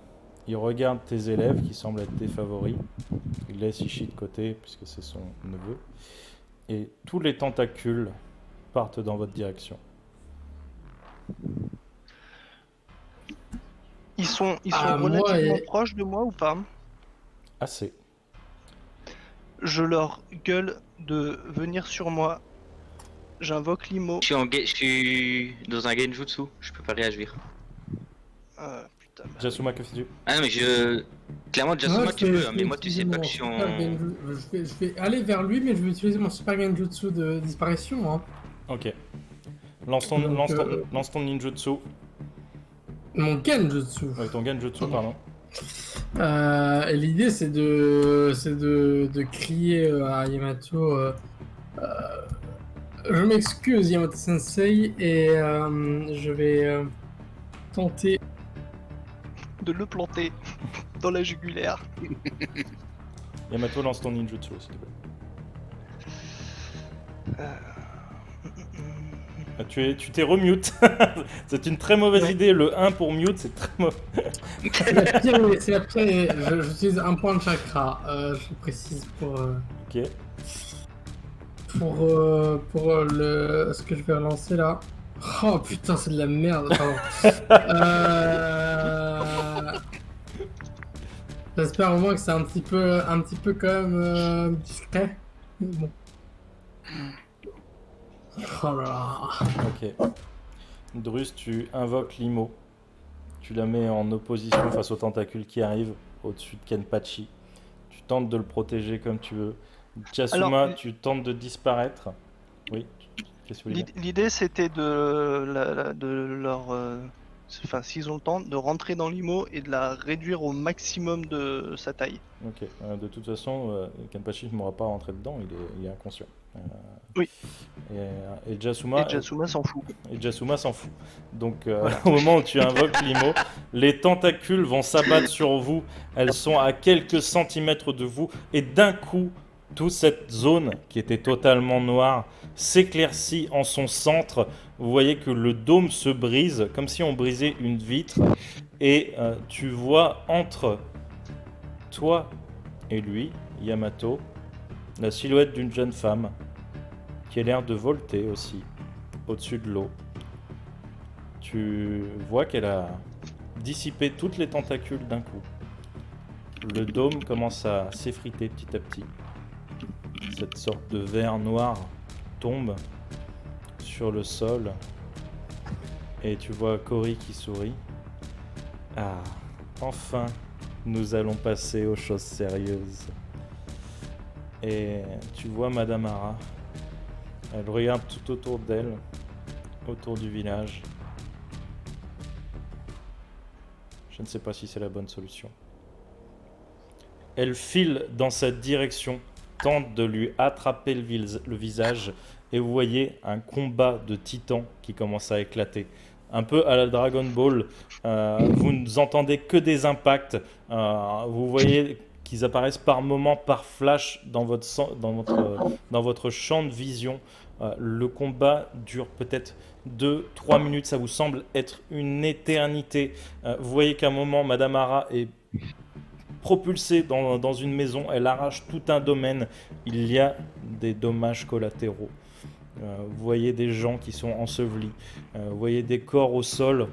Il regarde tes élèves qui semblent être tes favoris. Il laisse Ishii de côté puisque c'est son neveu. Et tous les tentacules partent dans votre direction. Ils sont Ah, moi, relativement et- proches de moi ou pas? Assez. Je leur gueule de venir sur moi. J'invoque l'IMO. Je suis dans un genjutsu, je peux pas réagir. Putain, merde. Jasuma, que fais-tu? Ah non mais je... Clairement Jasuma Moi, tu je peux, vais hein, mais moi tu sais utiliser pas mon que je suis en... super je vais aller vers lui, mais je vais utiliser mon super genjutsu de disparition. Hein. Ok. Lance ton, Donc, lance ton ninjutsu. Mon genjutsu. Ouais, ton genjutsu, pardon. Et l'idée, c'est de crier à Yamato. Je m'excuse, Yamato Sensei, et je vais tenter. De le planter dans la jugulaire. Yamato, lance ton ninjutsu, s'il te plaît. Ah, tu t'es remute. C'est une très mauvaise Ouais. idée. Le 1 pour mute, c'est très mauvais. C'est la pire. J'utilise un point de chakra. Je précise Ok. pour ce que je vais relancer là. Oh putain, c'est de la merde. Pardon. J'espère au moins que c'est un petit peu quand même discret. Bon. Oh là là. Ok. Drus, tu invoques l'IMO. Tu la mets en opposition face aux tentacules qui arrivent au-dessus de Kenpachi. Tu tentes de le protéger comme tu veux. Jasuma, Alors, tu tentes de disparaître. Oui. Qu'est-ce que tu veux dire? L'idée c'était de leur. Enfin, s'ils ont le temps, de rentrer dans l'IMO et de la réduire au maximum de sa taille. Ok. De toute façon, Kenpachi ne m'aura pas rentré dedans. Il est inconscient. Oui. Et Jasuma. Et Jasuma s'en fout. Et Jasuma s'en fout. Donc Voilà. au moment où tu invoques l'IMO, les tentacules vont s'abattre sur vous. Elles sont à quelques centimètres de vous. Et d'un coup, toute cette zone qui était totalement noire s'éclaircit en son centre. Vous voyez que le dôme se brise comme si on brisait une vitre. Et tu vois entre toi et lui, Yamato, la silhouette d'une jeune femme qui a l'air de volter aussi au-dessus de l'eau. Tu vois qu'elle a dissipé toutes les tentacules d'un coup. Le dôme commence à s'effriter petit à petit. Cette sorte de verre noir tombe sur le sol. Et tu vois Cory qui sourit. Ah, enfin, nous allons passer aux choses sérieuses. Et tu vois Madame Hara. Elle regarde tout autour d'elle, autour du village. Je ne sais pas si c'est la bonne solution. Elle file dans cette direction, tente de lui attraper le visage, et vous voyez un combat de titans qui commence à éclater. Un peu à la Dragon Ball, vous n'entendez que des impacts, vous voyez qu'ils apparaissent par moments, par flash dans votre champ de vision. Le combat dure peut-être 2-3 minutes, ça vous semble être une éternité. Vous voyez qu'à un moment, Madame Hara est propulsée dans une maison, elle arrache tout un domaine. Il y a des dommages collatéraux. Vous voyez des gens qui sont ensevelis. Vous voyez des corps au sol,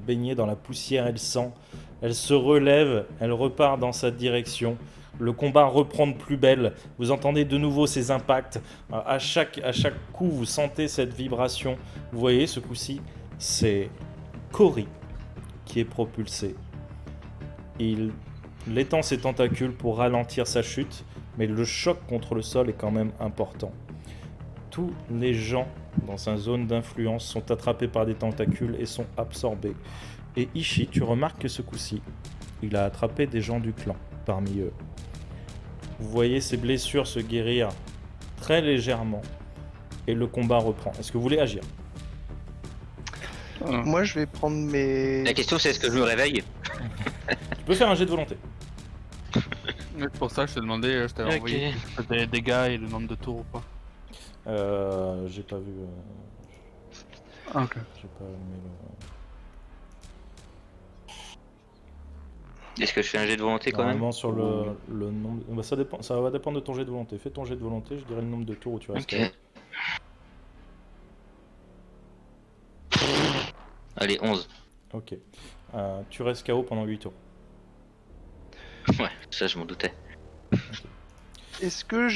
baignés dans la poussière et le sang. Elle se relève, elle repart dans sa direction. Le combat reprend de plus belle. Vous entendez de nouveau ces impacts. À chaque coup, vous sentez cette vibration. Vous voyez, ce coup-ci, c'est Cory qui est propulsé. Il étend ses tentacules pour ralentir sa chute, mais le choc contre le sol est quand même important. Tous les gens dans sa zone d'influence sont attrapés par des tentacules et sont absorbés. Et Ishii, tu remarques que ce coup-ci, il a attrapé des gens du clan parmi eux. Vous voyez ses blessures se guérir très légèrement et le combat reprend. Est-ce que vous voulez agir? Moi, je vais prendre mes. La question c'est est-ce que je me réveille? Tu peux faire un jet de volonté. C'est pour ça que je t'ai demandé, je t'avais Ok. envoyé des dégâts et le nombre de tours ou pas. J'ai pas vu. Ah, ok. J'ai pas allumé le. Est-ce que je fais un jet de volonté quand même? Normalement sur le nombre. Bah, ça va dépendre de ton jet de volonté. Fais ton jet de volonté, je dirais le nombre de tours où tu restes. Ok. Allez, 11. Ok. Tu restes KO pendant 8 tours. Ouais, ça je m'en doutais. Est-ce que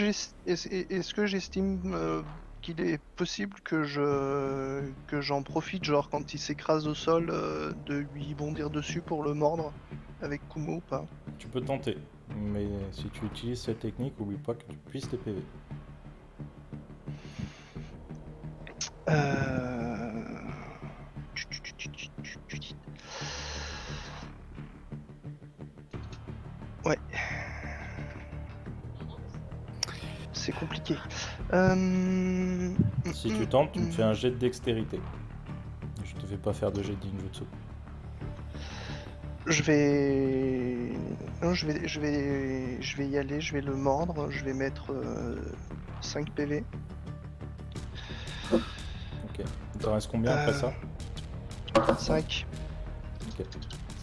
j'estime qu'il est possible que j'en profite, genre quand il s'écrase au sol, de lui bondir dessus pour le mordre avec Kumo ou pas? Tu peux tenter, mais si tu utilises cette technique, oublie pas que tu puisses tes PV. Ouais. C'est compliqué. Si tu tentes, tu me fais un jet de dextérité. Je te fais pas faire de jet de ninjutsu. Je vais... Non, je vais y aller, je vais le mordre, je vais mettre 5 PV. Ok. Il t'en reste combien après ça? 5. Ok,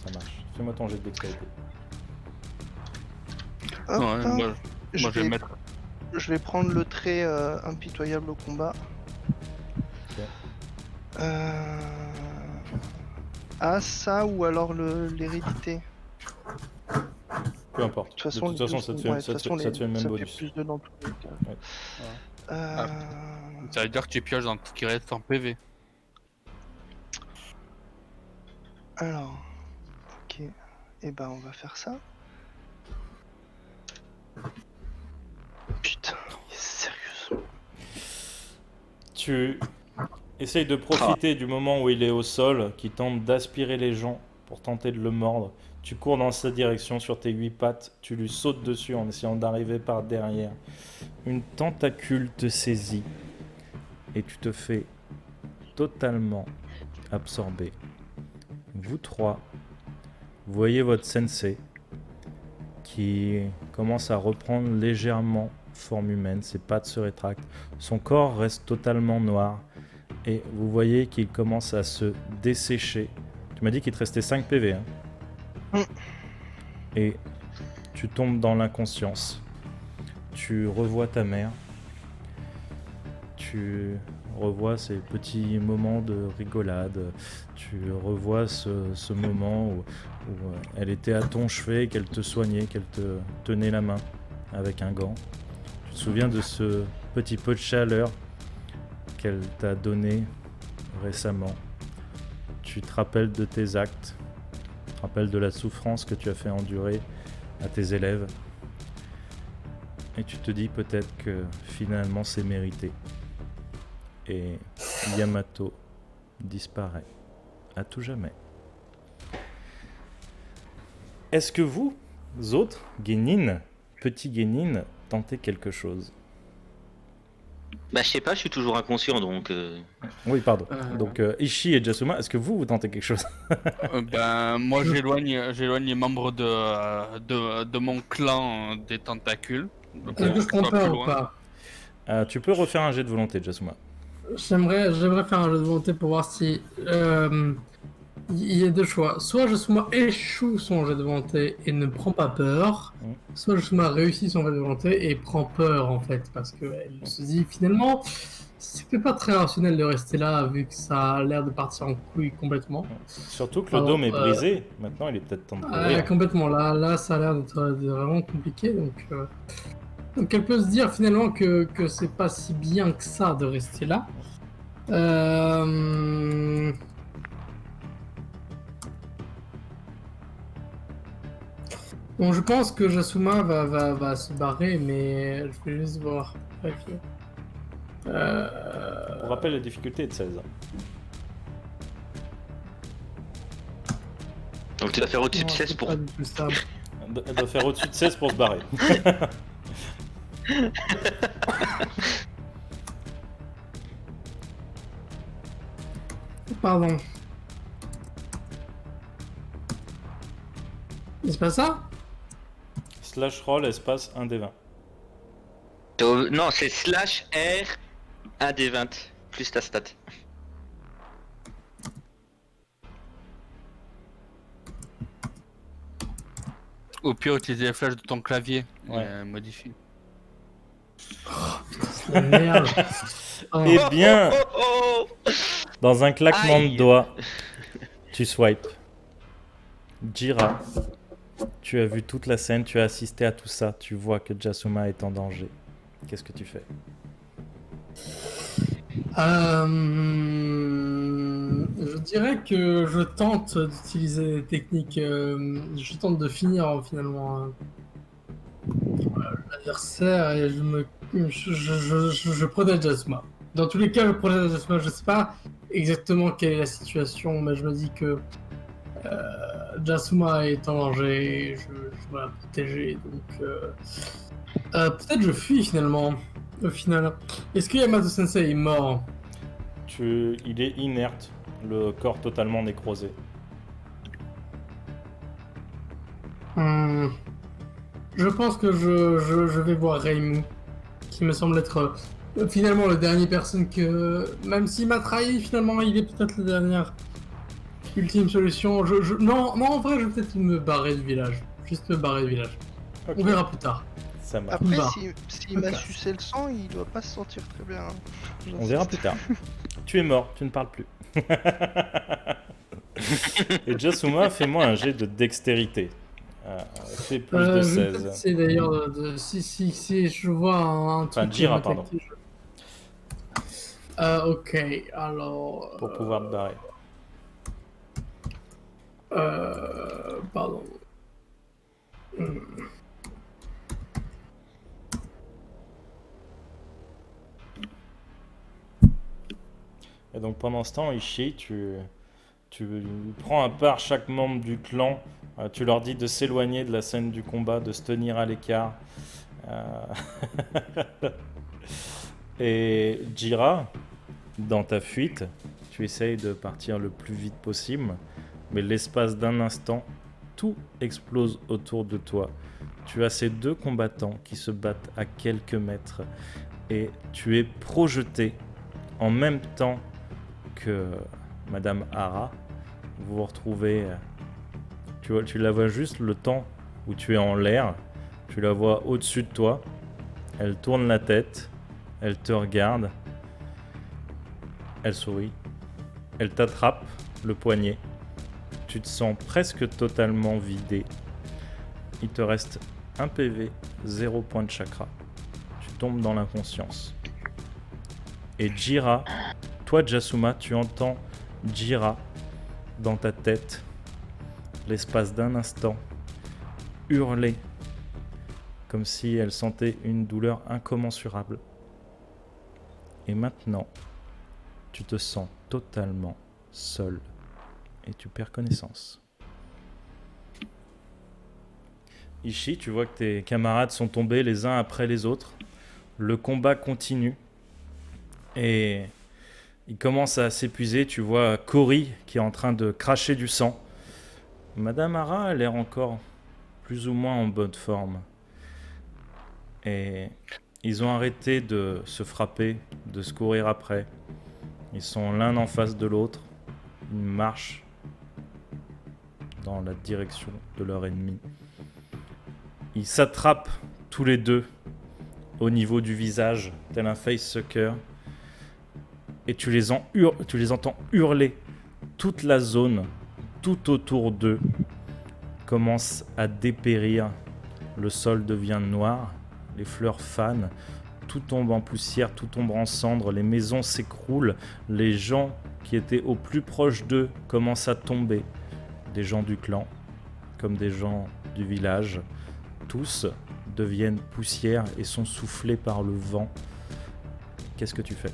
ça marche. Fais-moi ton jet de dextérité. Hop, Ouais, moi je vais mettre. je vais prendre le trait impitoyable au combat. Ok. Ah, ça ou alors l'hérédité. Peu importe. De toute façon, ça te fait, ouais, ça de te toute façon, fait- ça te fait le même ça bonus. fait plus de dans tous les cas. Ouais. Euh, Ça veut dire que tu pioches dans le petit qui reste en PV. Alors, ok. Et ben, on va faire ça. Putain, il est sérieux. Tu essayes de profiter du moment où il est au sol, qui tente d'aspirer les gens pour tenter de le mordre. Tu cours dans sa direction sur tes 8 pattes, tu lui sautes dessus en essayant d'arriver par derrière. Une tentacule te saisit et tu te fais totalement absorber. Vous trois, vous voyez votre sensei qui commence à reprendre légèrement forme humaine, ses pattes se rétractent, son corps reste totalement noir et vous voyez qu'il commence à se dessécher. Tu m'as dit qu'il te restait 5 PV, hein? Et tu tombes dans l'inconscience. Tu revois ta mère. Tu revois ces petits moments de rigolade. Tu revois ce moment où elle était à ton chevet, qu'elle te soignait, qu'elle te tenait la main avec un gant. Tu te souviens de ce petit peu de chaleur qu'elle t'a donné récemment. Tu te rappelles de tes actes. Tu te rappelles de la souffrance que tu as fait endurer à tes élèves. Et tu te dis peut-être que finalement c'est mérité. Et Yamato disparaît à tout jamais. Est-ce que vous autres, Genin, petit Genin, tentez quelque chose? Bah je sais pas, je suis toujours inconscient donc... Oui, pardon. Donc Ishii et Jasuma, est-ce que vous tentez quelque chose? Ben, moi j'éloigne les membres de mon clan des tentacules. Est-ce que je prends peur ou pas? Tu peux refaire un jet de volonté, Jasuma. J'aimerais faire un jeu de volonté pour voir si il y a deux choix. Soit Jasuma échoue son jet de volonté et ne prend pas peur, soit Jasuma réussit son jet de volonté et prend peur en fait, parce qu'elle se dit finalement, c'était pas très rationnel de rester là vu que ça a l'air de partir en couille complètement. Surtout que le Alors, dôme est brisé. Maintenant, il est peut-être temps de courir. Complètement, là ça a l'air d'être vraiment compliqué, donc elle peut se dire finalement que c'est pas si bien que ça de rester là. Bon, je pense que Jasuma va se barrer, mais je vais juste voir. Pour rappel, la difficulté est de 16. Donc tu vas faire au-dessus de Non, 16 c'est pour... pas du tout ça. Elle doit faire au-dessus de 16 pour se barrer. Pardon. C'est pas ça? Slash roll espace 1 des 20. Non, c'est slash R 1 des 20 plus ta stat. Au pire, utiliser les flèches de ton clavier. Ouais. Modifie. C'est la merde. Oh. Eh bien, dans un claquement Aïe. de doigts, tu swipes. Jira, tu as vu toute la scène, tu as assisté à tout ça, tu vois que Jasuma est en danger. Qu'est-ce que tu fais? Je dirais que je tente d'utiliser des techniques. Je tente de finir finalement l'adversaire et je protège Jasuma. Dans tous les cas, je protège Jasuma. Je sais pas exactement quelle est la situation, mais je me dis que Jasuma est en danger et je dois la protéger. Donc peut-être je fuis finalement. Au final, est-ce que Yamato Sensei est mort? Il est inerte, le corps totalement nécrosé. Je pense que je vais voir Reimu, qui me semble être finalement le dernier personne que... Même s'il m'a trahi, finalement, il est peut-être la dernière ultime solution. Non, en vrai, je vais peut-être me barrer du village. Juste me barrer du village. Ok, On verra plus tard. ça marche. Après, Bah. s'il m'a sucé le sang, il doit pas se sentir très bien. On verra plus tard. Tu es mort, tu ne parles plus. Et Jasuma, fais-moi un jet de dextérité. Fais plus de Je vais 16. peut-être essayer d'ailleurs si je vois un truc... Enfin, Jira, qui m'attaque, ok, alors... Pour pouvoir te barrer. Pardon. Et donc pendant ce temps, Ishii, tu prends à part chaque membre du clan, tu leur dis de s'éloigner de la scène du combat, de se tenir à l'écart. Et Jira, dans ta fuite, tu essayes de partir le plus vite possible, mais l'espace d'un instant, tout explose autour de toi. Tu as ces deux combattants qui se battent à quelques mètres et tu es projeté en même temps que Madame Hara. Vous vous retrouvez, tu la vois juste le temps où tu es en l'air, tu la vois au-dessus de toi, elle tourne la tête, elle te regarde, elle sourit, elle t'attrape le poignet, tu te sens presque totalement vidé, il te reste 1 PV, 0 point de chakra, tu tombes dans l'inconscience. Et Jira, toi Jasuma, tu entends Jira dans ta tête, l'espace d'un instant, hurler comme si elle sentait une douleur incommensurable. Et maintenant, tu te sens totalement seul et tu perds connaissance. Ishii, tu vois que tes camarades sont tombés les uns après les autres. Le combat continue et il commence à s'épuiser. Tu vois Cory qui est en train de cracher du sang. Madame Hara a l'air encore plus ou moins en bonne forme. Et ils ont arrêté de se frapper, de se courir après. Ils sont l'un en face de l'autre. Ils marchent dans la direction de leur ennemi. Ils s'attrapent tous les deux au niveau du visage, tel un facesucker, et tu les entends hurler. Toute la zone, tout autour d'eux, commence à dépérir. Le sol devient noir, les fleurs fanent, tout tombe en poussière, tout tombe en cendres, les maisons s'écroulent, les gens qui étaient au plus proche d'eux commencent à tomber. Des gens du clan, comme des gens du village, tous deviennent poussière et sont soufflés par le vent. Qu'est-ce que tu fais ?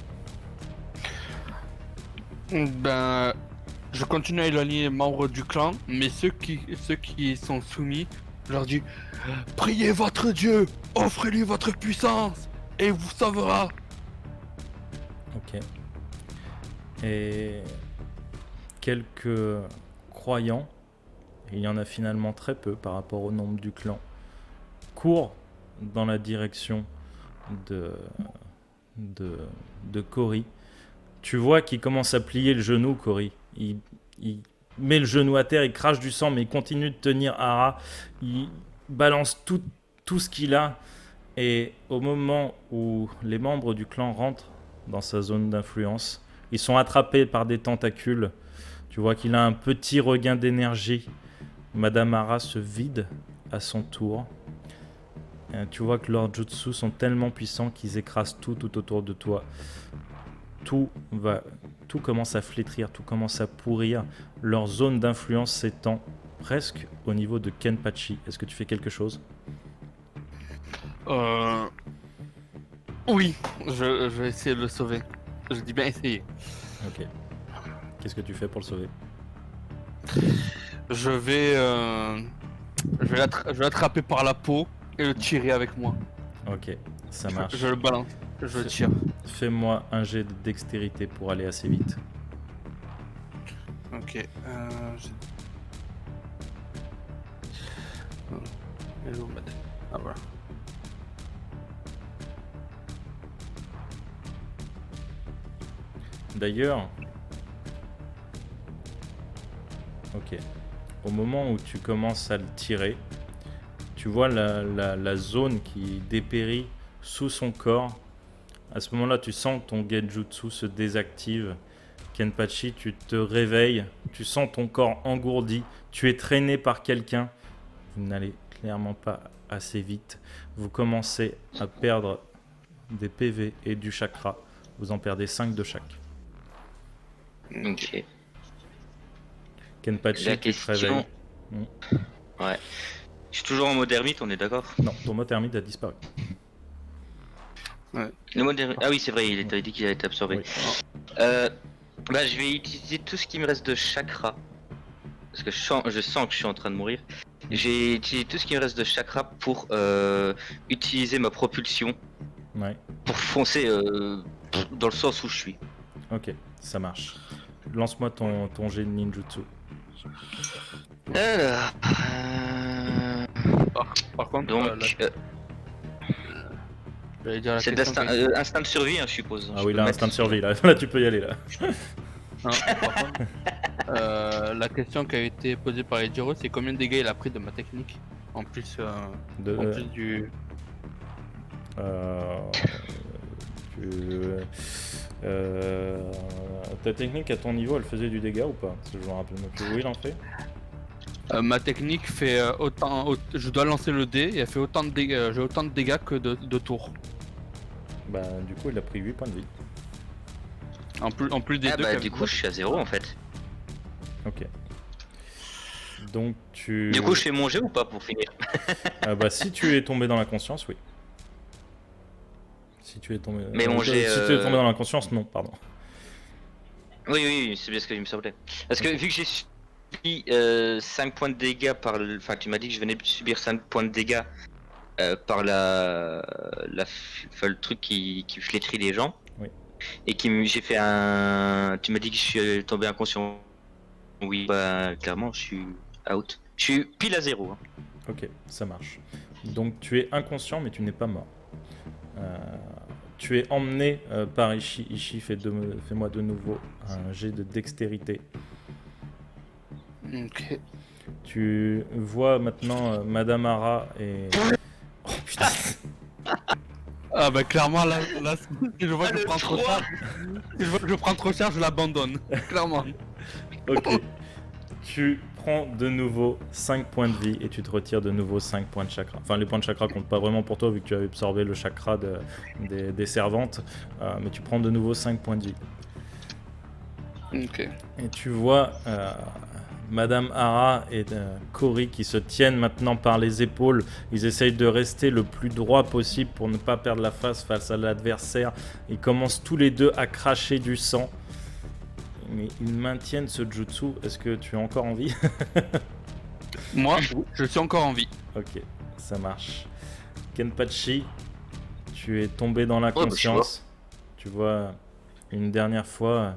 Ben, je continue à éloigner les membres du clan, mais ceux qui sont soumis, je leur dis priez votre Dieu, offrez-lui votre puissance, et il vous sauvera. Ok. Et quelques croyants, il y en a finalement très peu par rapport au nombre du clan, courent dans la direction de Cory. Tu vois qu'il commence à plier le genou, Cory. Il met le genou à terre, il crache du sang, mais il continue de tenir Hara. Il balance tout ce qu'il a. Et au moment où les membres du clan rentrent dans sa zone d'influence, ils sont attrapés par des tentacules. Tu vois qu'il a un petit regain d'énergie. Madame Hara se vide à son tour. Et tu vois que leurs jutsu sont tellement puissants qu'ils écrasent tout autour de toi. Tout commence à flétrir, tout commence à pourrir. Leur zone d'influence s'étend presque au niveau de Kenpachi. Est-ce que tu fais quelque chose ? Oui, je vais essayer de le sauver. Je dis bien essayer. Ok. Qu'est-ce que tu fais pour le sauver ? Je vais l'attraper par la peau et le tirer avec moi. Ok, ça marche. Je le balance, je le tire. Fais-moi un jet de dextérité pour aller assez vite. Ok. Hello, madame. Ah voilà. D'ailleurs, ok. Au moment où tu commences à le tirer, tu vois la zone qui dépérit sous son corps. À ce moment-là, tu sens que ton genjutsu se désactive. Kenpachi, tu te réveilles, tu sens ton corps engourdi, tu es traîné par quelqu'un. Vous n'allez clairement pas assez vite. Vous commencez à perdre des PV et du chakra. Vous en perdez 5 de chaque. Ok. Kenpachi, La tu te réveilles. question. Ouais. Je suis toujours en mode ermite, on est d'accord? Non, ton mot thermite a disparu. Le mode ermite. Ah oui, c'est vrai, il était dit qu'il a été absorbé. Oui. Bah, je vais utiliser tout ce qui me reste de chakra. Parce que je sens que je suis en train de mourir. J'ai utilisé tout ce qui me reste de chakra pour utiliser ma propulsion. Ouais. Pour foncer dans le sens où je suis. Ok, ça marche. Lance-moi ton jet de ninjutsu. Alors. Par contre, Donc. j'allais dire la C'est question instinct de survie, hein, je suppose. Ah Je oui, peux là, le instinct de mettre. survie, là. Là, tu peux y aller, là. Non, par contre, la question qui a été posée par Ejiro, c'est combien de dégâts il a pris de ma technique en plus, en plus du. Ta technique à ton niveau, elle faisait du dégât ou pas? Parce que je me rappelle même plus. Oui, il en fait. Ma technique fait je dois lancer le dé et elle fait autant de dégâts. J'ai autant de dégâts que de tours. Bah, du coup, il a pris 8 points de vie. En plus des Ah deux. bah, qu'elle du me coup, je suis à 0 en fait. Ok. Donc, tu. Du coup, je fais mon jeu ou pas pour finir? Ah bah, si tu es tombé dans l'inconscience, oui. Si tu es tombé. Mais mon jet, Si tu es tombé dans l'inconscience, non, pardon. Oui, c'est bien ce que il me semblait. Parce que vu que j'ai subi 5 points de dégâts par le. Enfin, tu m'as dit que je venais de subir 5 points de dégâts par le truc qui flétrit les gens. Oui. Et j'ai fait un. Tu m'as dit que je suis tombé inconscient. Oui, bah, clairement, je suis out. Je suis pile à 0. Hein. Ok, ça marche. Donc, tu es inconscient, mais tu n'es pas mort. Tu es emmené par Ishii. Ishii, fais-moi de nouveau un jet de dextérité. Ok. Tu vois maintenant Madame Hara et... Oh putain. Ah bah clairement là si je vois que le je prends trop froid. cher, si je vois que je prends trop cher, je l'abandonne. Clairement. Ok. Tu prends de nouveau 5 points de vie et tu te retires de nouveau 5 points de chakra. Enfin, les points de chakra comptent pas vraiment pour toi vu que tu avais absorbé le chakra des servantes. Mais tu prends de nouveau 5 points de vie. Ok. Et tu vois Madame Hara et Cory qui se tiennent maintenant par les épaules. Ils essayent de rester le plus droit possible pour ne pas perdre la face à l'adversaire. Ils commencent tous les deux à cracher du sang. Mais ils maintiennent ce jutsu. Est-ce que tu as encore envie? Moi, je suis encore en vie. Ok, ça marche. Kenpachi, tu es tombé dans l'inconscience. Tu vois une dernière fois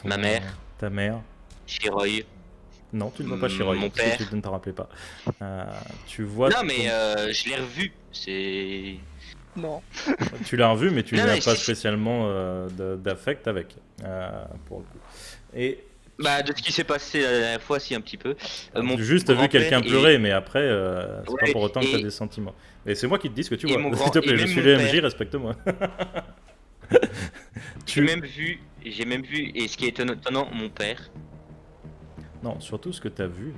Ma mère. ta mère. Shiroi. Non, tu ne vois pas Shiroi, Mon parce que père. tu ne te rappelais pas. Tu vois. Non, mais je l'ai revu. C'est. Non. Tu l'as revu, mais tu Non, n'as mais pas si- spécialement d'affect avec, pour le coup. Et Bah, de ce qui s'est passé la dernière fois, si, un petit peu. Mon juste vu grand-père quelqu'un et- pleurer, mais après, c'est pas Ouais, pour autant que tu as et- des sentiments. Et c'est moi qui te dis ce que tu et vois. mon S'il grand- te et plaît, je même suis mon le MJ, père. respecte-moi. J'ai même vu, et ce qui est étonnant, mon père. Non, surtout ce que tu as vu,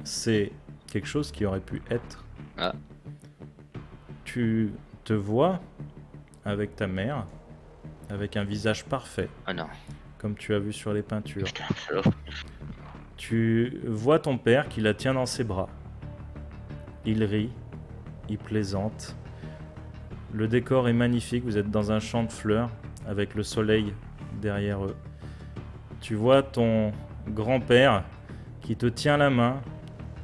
c'est quelque chose qui aurait pu être. Ah. Tu te vois avec ta mère, avec un visage parfait, Ah non. comme tu as vu sur les peintures. Putain, alors. Tu vois ton père qui la tient dans ses bras. Il rit, il plaisante. Le décor est magnifique, vous êtes dans un champ de fleurs avec le soleil derrière eux. Tu vois ton grand-père qui te tient la main,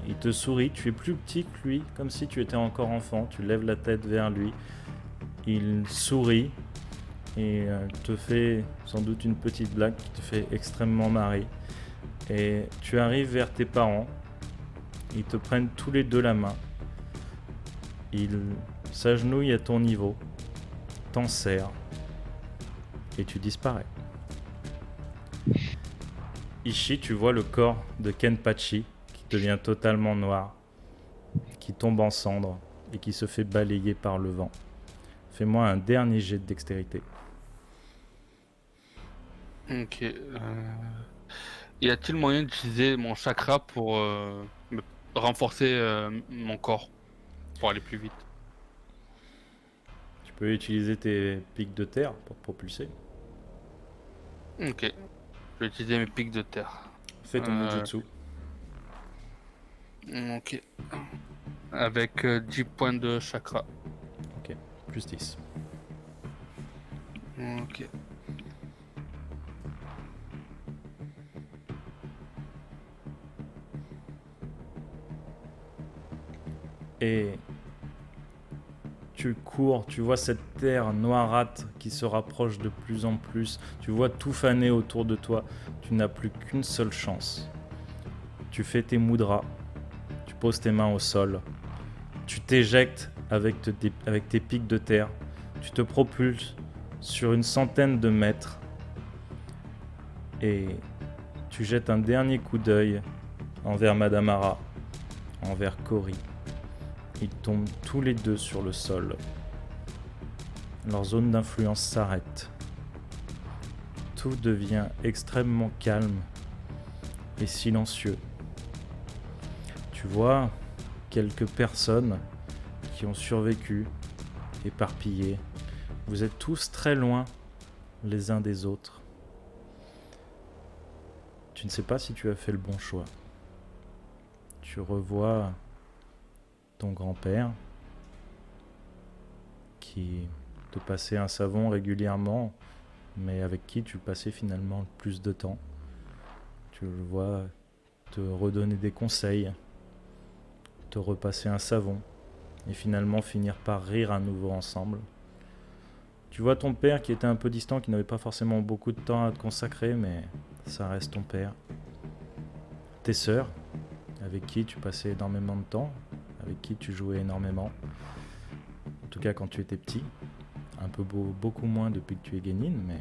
il te sourit, tu es plus petit que lui, comme si tu étais encore enfant, tu lèves la tête vers lui, il sourit et te fait sans doute une petite blague qui te fait extrêmement marrer. Et tu arrives vers tes parents, ils te prennent tous les deux la main, ils s'agenouillent à ton niveau, t'en serrent et tu disparais. Ishi, tu vois le corps de Kenpachi qui devient totalement noir, qui tombe en cendres et qui se fait balayer par le vent. Fais-moi un dernier jet de dextérité. Ok. Y a-t-il moyen d'utiliser mon chakra pour renforcer mon corps pour aller plus vite? Tu peux utiliser tes pics de terre pour te propulser. Ok. Je vais utiliser mes pics de terre. Fais ton jutsu. Ok. Avec 10 points de chakra. Plus 10. Ok. Et tu cours, tu vois cette terre noirâtre qui se rapproche de plus en plus. Tu vois tout faner autour de toi. Tu n'as plus qu'une seule chance. Tu fais tes mudras. Tu poses tes mains au sol. Tu t'éjectes avec tes pics de terre. Tu te propulses sur une centaine de mètres. Et tu jettes un dernier coup d'œil envers Madame Hara, envers Cory. Ils tombent tous les deux sur le sol. Leur zone d'influence s'arrête. Tout devient extrêmement calme et silencieux. Tu vois quelques personnes qui ont survécu, éparpillées. Vous êtes tous très loin les uns des autres. Tu ne sais pas si tu as fait le bon choix. Tu revois ton grand-père qui te passait un savon régulièrement, mais avec qui tu passais finalement le plus de temps. Tu le vois te redonner des conseils, te repasser un savon, et finalement finir par rire à nouveau ensemble. Tu vois ton père qui était un peu distant, qui n'avait pas forcément beaucoup de temps à te consacrer, mais ça reste ton père. Tes sœurs, avec qui tu passais énormément de temps, avec qui tu jouais énormément. En tout cas quand tu étais petit. Un peu beaucoup moins depuis que tu es Genin, mais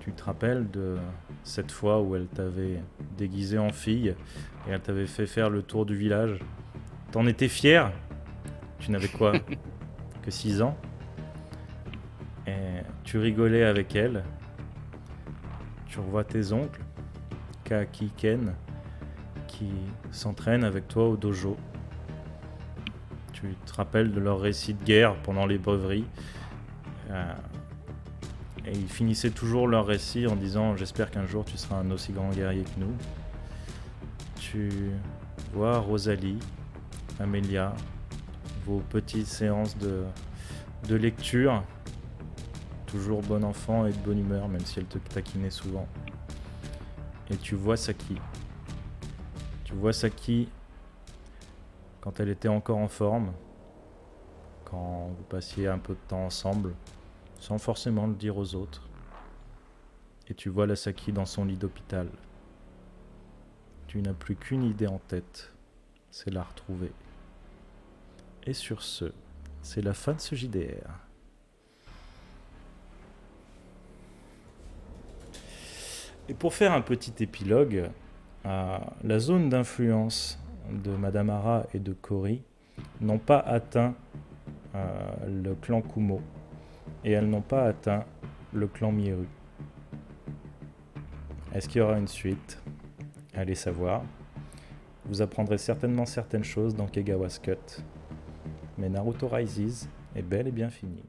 Tu te rappelles de cette fois où elle t'avait déguisé en fille et elle t'avait fait faire le tour du village. T'en étais fier? Tu n'avais quoi? Que 6 ans? Et tu rigolais avec elle. Tu revois tes oncles, Kaki Ken, qui s'entraînent avec toi au dojo. Tu te rappelles de leur récit de guerre pendant les breuveries. Et ils finissaient toujours leur récit en disant « J'espère qu'un jour tu seras un aussi grand guerrier que nous ». Tu vois Rosalie, Amélia, vos petites séances de lecture. Toujours bon enfant et de bonne humeur, même si elle te taquinait souvent. Et tu vois Saki. Tu vois Saki quand elle était encore en forme, quand vous passiez un peu de temps ensemble, sans forcément le dire aux autres. Et tu vois la Saki dans son lit d'hôpital. Tu n'as plus qu'une idée en tête, c'est la retrouver. Et sur ce, c'est la fin de ce JDR. Et pour faire un petit épilogue, la zone d'influence de Madame Hara et de Cory n'ont pas atteint le clan Kumo et elles n'ont pas atteint le clan Mieru. Est-ce qu'il y aura une suite? Allez savoir. Vous apprendrez certainement certaines choses dans Kegawa's Cut. Mais Naruto Rises est bel et bien fini.